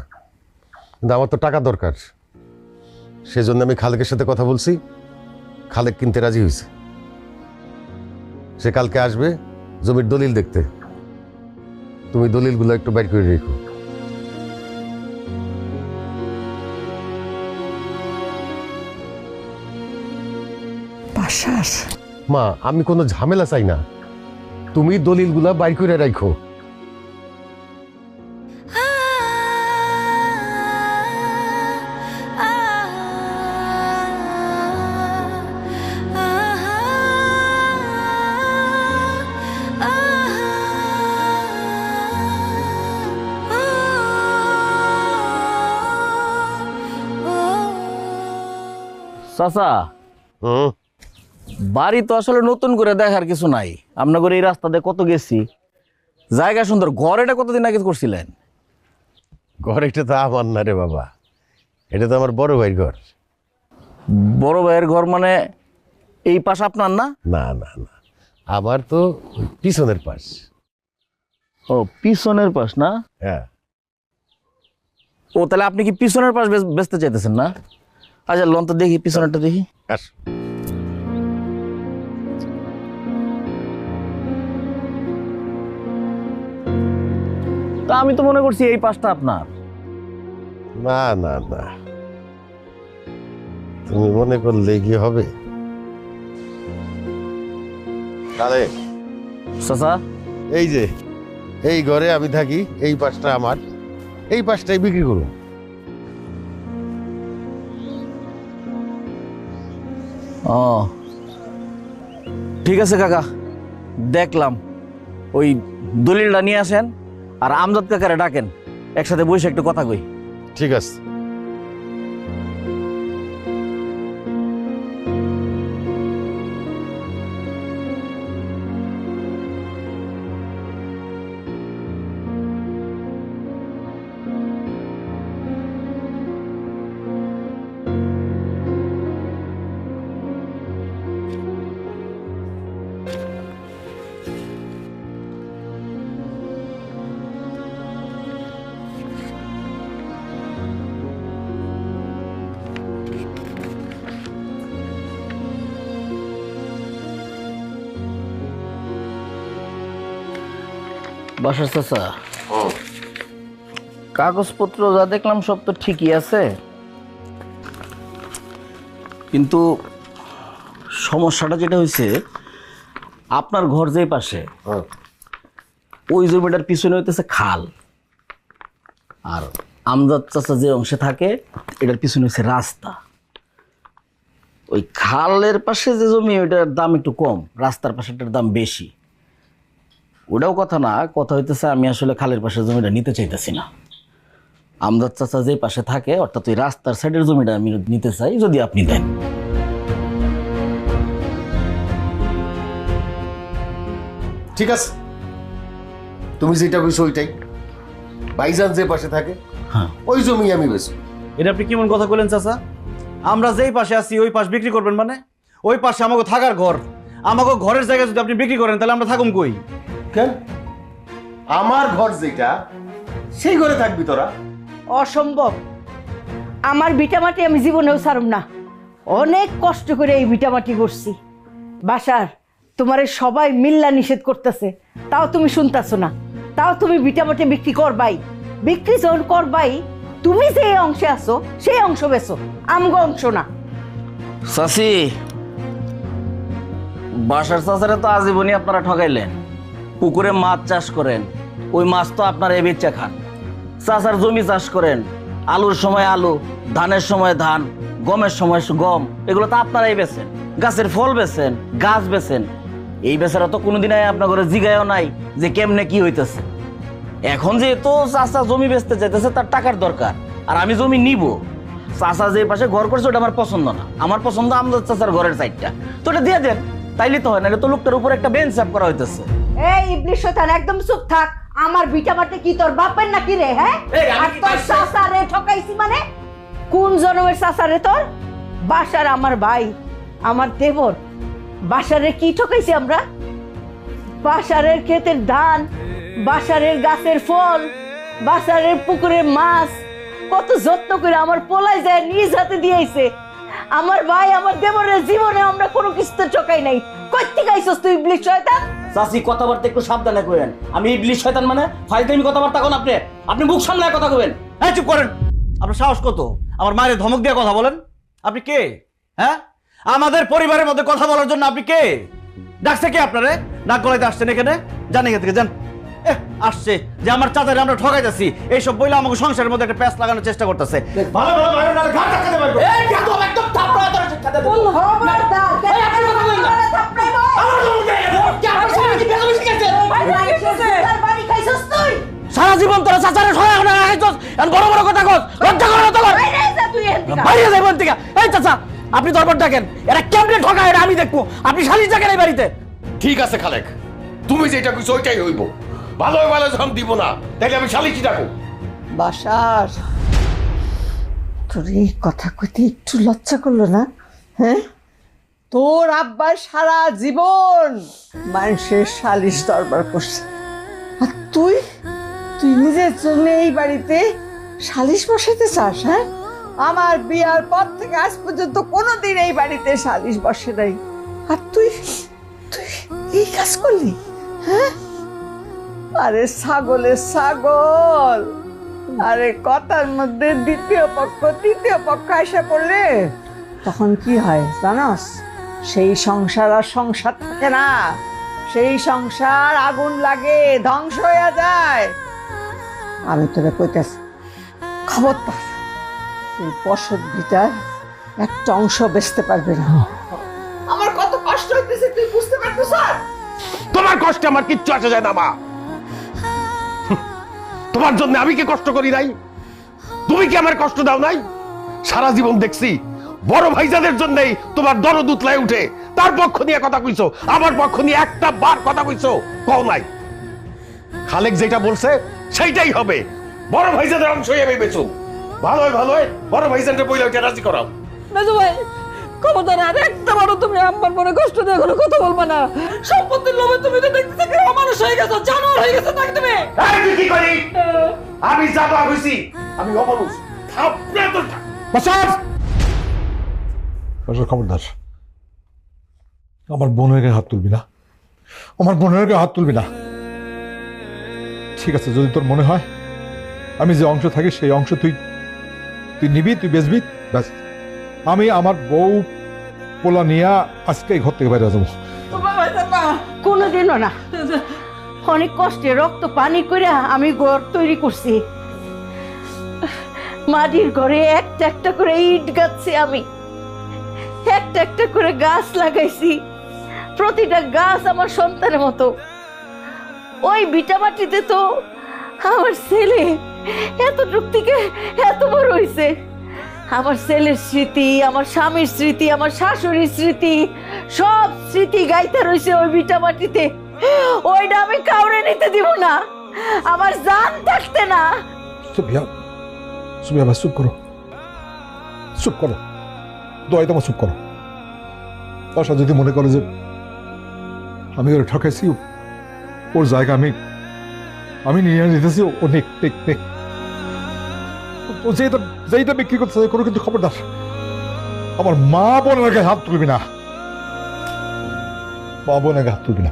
কিন্তু আমার তো টাকা দরকার। সেজন্য আমি খালেকের সাথে কথা বলছি, খালেক কিনতে রাজি হয়েছে। সে কালকে আসবে জমির দলিল দেখতে। তুমি দলিলগুলো একটু বাইর করে রেখো। মা, আমি কোনো ঝামেলা চাই না, তুমি দলিলগুলা বাইর করে রাখো। চাচা, বাড়ি তো আসলে নতুন করে দেখার কিছু নাই। আপনাদের এই রাস্তা দিয়ে কত গেছি, জায়গা সুন্দর। ঘর এটা কতদিন আগে করছিলেন? ঘর এটা তো আমার না রে বাবা, এটা তো আমার বড় ভাইয়ের ঘর। বড় ভাইয়ের ঘর মানে এই পাশ আপনার না? না না না, আমার তো পিছনের পাশ। ও, পিছনের পাশ না? হ্যাঁ। ও, তাহলে আপনি কি পিছনের পাশ বেচতে চাইতেছেন না? আচ্ছা, লন তো দেখি, পিছনেরটা দেখি। আস। তা আমি তো মনে করছি এই পাশটা আপনার। না না না, তুমি মনে করলে কি হবে? তাহলে চাচা, এই যে এই ঘরে আমি থাকি, এই পাশটা আমার, এই পাশটাই বিক্রি করুন। ও ঠিক আছে কাকা, দেখলাম। ওই দলিলটা নিয়ে আসেন আর আমজাদ কাকারে ডাকেন, একসাথে বসে একটু কথা কই। ঠিক আছে। বাসার চাচা, কাগজপত্র যা দেখলাম সব তো ঠিকই আছে, কিন্তু সমস্যাটা যেটা হয়েছে, আপনার ঘর যে পাশে ওই জমিটার পিছনে হইতেছে খাল, আর আমজাদ চাচা যে অংশে থাকে এটার পিছনে হচ্ছে রাস্তা। ওই খালের পাশে যে জমি ওইটার দাম একটু কম, রাস্তার পাশেটার দাম বেশি। ওটাও কথা না, কথা হইতেছে আমি আসলে খালের পাশের জমিটা নিতে চাইতেছি না। আমজাদ চাচা যে পাশে থাকে অর্থাৎ ওই রাস্তার সাইডের জমিটা আমি নিতে চাই, যদি আপনি দেন। ঠিক আছে, তুমি যেটা কইছো ওইটাই। ভাইজান যে পাশে থাকে ওই জমি আমি বেচব। এটা আপনি কেমন কথা বলেন চাচা? আমরা যেই পাশে আছি ওই পাশ বিক্রি করবেন মানে? ওই পাশে আমাকে থাকার ঘর, আমাকে ঘরের জায়গা যদি আপনি বিক্রি করেন তাহলে আমরা থাকুম কই? কেন? আমার ঘর যেটা সেই ঘরে থাকবি তোরা? অসম্ভব। আমার ভিটামাটি আমি জীবনেও ছাড়ব না। অনেক কষ্ট করে এই ভিটামাটি করছি। বাসার তোমারে সবাই মিল্লা নিষেধ করতেছে, তাও তুমি শুনতেছো না। তাও তুমি ভিটামাটি বিক্রি করবাই। বিক্রি যখন করবাই, তুমি যে অংশে আছো সেই অংশ বেচো, আমগো অংশ না। চাচি, বাসার চাচারে তো আজীবনই আপনারা ঠকাইলেন। পুকুরে মাছ চাষ করেন, ওই মাছ তো আপনারা এই বেচা খান। চাচার জমি চাষ করেন, আলুর সময় আলু, ধানের সময় ধান, গমের সময় গম, এগুলো তো আপনারাই বেচেন। গাছের ফল বেচেন, গাছ বেচেন। এই বেচারা তো কোনোদিন আপনার ঘরে জিগায়ও নাই যে কেমনে কি হইতেছে। এখন যেহেতু চাচা জমি বেচতে চাইতেছে, তার টাকার দরকার, আর আমি জমি নিব। চাচা যে পাশে ঘর করছে ওটা আমার পছন্দ না। আমার পছন্দ আমজাদ চাচার ঘরের সাইডটা, তো ওটা দিয়ে দেন, তাইলে তো হয়। নাহলে তো লোকটার উপর একটা বেঞ্চ আপ করা হইতেছে। এই ইবলিশ শয়তান, একদম চুপ থাক। আমার ভিটামাটি কি তোর বাপের নাকি রে? হ্যাঁ, আর তোর চাচারে ঠকাইছি মানে? কোন জন্মের চাচারে তোর? বাসার আমার ভাই, আমার দেবর। বাসারে কি ঠকাইছি আমরা? বাসারের ক্ষেতের ধান, বাসারের গাছের ফল, বাসারের পুকুরের মাছ কত যত্ন করে আমার পোলায় যায় নিজ হাতে দিয়েছে। আমার ভাই, আমার দেবরের জীবনে আমরা কোনো কিছু ঠকাই নাই। কইতে গাইছস তুই ইবলিশ শয়তান? চাচি, কথাবার্তা একটু সাবধানে কইবেন। আমি ইবলিশ শয়তান মানে ফাইজলামি কথাবার্তা কোন? আপনি মুখ সামলায় কথা কইবেন। এই চুপ করেন। আপনার সাহস কত আমার মায়ের ধমক দিয়ে কথা বলেন? আপনি কে? হ্যাঁ, আমাদের পরিবারের মধ্যে কথা বলার জন্য আপনি কে? ডাকছে কে আপনারে? নাক গলাইতে আসছেন এখানে? জান এখান থেকে, যান। আসছে যে আমার চাচারে আমরা ঠকাইতেছি, এইসব বইলে আমাকে সংসারের মধ্যে একটা প্যাঁচ লাগানোর চেষ্টা করতেছে। ভালো ভালো ভালো না, ঘাট ধাক্কা দেবেন। এই একদম একদম থাপড়া ধরে শিক্ষা দেব। খবরদার, এই আপনি কথা বলেন না। থাপড়া দাও। আমার ধমক দেয়। কি আমার সামনে কি বেয়াদবি শিখাইছে? ভাই তার বাড়ি খাইছস তুই? সারা জীবন তোরা চাচারে ঠকাই না রাখছস, এখন বড় বড় কথা কস। লজ্জা করে না তোর? বাইরে যা তুই এখান থেকে। বাইরে যাই বল থেকে। এই চাচা, আপনি দরবার ডাকেন। এরা কেমনে ঠকায় এটা আমি দেখবো। আপনি শালিশ ডাকেন এই বাড়িতে। ঠিক আছে খালেক, তুমি যেটা কইছো ওইটাই হইব। ভালো ভালো যখন দিব না তাইলে আমি শালিশি ডাকো। বাসার, তোর এই কথা কইতে একটু লজ্জা করলো না? হ্যাঁ, তোর আব্বার সারা জীবন মানুষের সালিশ দরবার করছে, আর তুই তুই নিজের জন্য এই বাড়িতে সালিশ বসাতে চাস? হ্যাঁ, আমার বিয়ার পর থেকে আজ পর্যন্ত কোনোদিন এই বাড়িতে সালিশ বসে নাই, আর তুই তুই এই কাজ করলি? হ্যাঁ, আরে ছাগলের ছাগল। আরে কথার মধ্যে দ্বিতীয় পক্ষ তৃতীয় পক্ষ এসে পড়লে তখন কি হয় জানাস? সেই সংসার আর সংসার থাকে না, সেই সংসার আগুন লাগে, ধ্বংস হয়ে যায়। আমি তোরে কইতেছি, খবরদার তুই বসত ভিটার একটা অংশ বেচতে পারবি না। আমার কত কষ্ট হইতেছে তুই বুঝতে পারছিস? তোমার কষ্টে আমার কিচ্ছু আসে যায় না মা। তোমার জন্য আমি কি কষ্ট করি নাই? তুমি কি আমার কষ্ট দাও নাই? সারা জীবন দেখছি বড় ভাইজাদের জন্যই তোমার দরদ উতলায় উঠে। তার পক্ষ নিয়ে কথা কইছো, আমার পক্ষ নিয়ে একটা বার কথা কইছো কও নাই। খালেক যেটা বলছে সেইটাই হবে। বড় ভাইজাদের অংশই আমি বেচো। ভালোই ভালোই বড় ভাইজানকে বইলে ওইটা রাজি করাও। মেজো ভাই, খবরদার আর একটা বারও তুমি আমার মনে কষ্ট দিয়ে কোনো কথা বলবা না। সম্পত্তির লোভে তুমি তো দেখতেছি কি মানুষ হয়ে গেছো, জানোয়ার হয়ে গেছো নাকি তুমি? তুই কি করি? আমি জানোয়ার হইছি? আমি অমানুষ? থাপড়ে তো বাসার খবরদার, আমার বোনের গায়ে হাত তুলবি না। আমার বোনের গায়ে হাত তুলবি না। ঠিক আছে, যদি তোর মনে হয় আমি যে অংশ থাকি সেই অংশ তুই নিবি, তুই বেচবি, ব্যাস আমি আমার বউ পোলা নিয়ে আজকে ঘর থেকে বাইরে যাবো। কোনোদিনও না। অনেক কষ্টে রক্ত পানি করে আমি ঘর তৈরি করছি। মাটির ঘরে একটা একটা করে ইট গাচ্ছি, আমি একটা একটা করে গাছ লাগাইছি। প্রতিটা গাছ আমার সন্তানের মতো। ওই ভিটা মাটিতে তো আমার ছেলে এতটুক থেকে এত বড় হয়েছে। আমার ছেলের স্মৃতি, আমার স্বামীর স্মৃতি, আমার শাশুড়ির স্মৃতি, সব স্মৃতি গাইতে রয়েছে ওই ভিটা মাটিতে। ওইটা আমি কাউরে নিতে দিব না, আমার জান থাকতে না। সুবিয়া, ভাই চুপ করো, চুপ করো, দোয়াই তোমার চুপ করো। আশা যদি মনে করে যে আমি ওর ঠকাইছি, ওর জায়গা আমি নিয়ে নিতেছি, ও নেক নেক নেক, ও যেইটা বিক্রি করতে করো, কিন্তু খবরদার আমার মা বোনের গায়ে হাত তুলবি না, মা বোনের গায়ে হাত তুলবি না।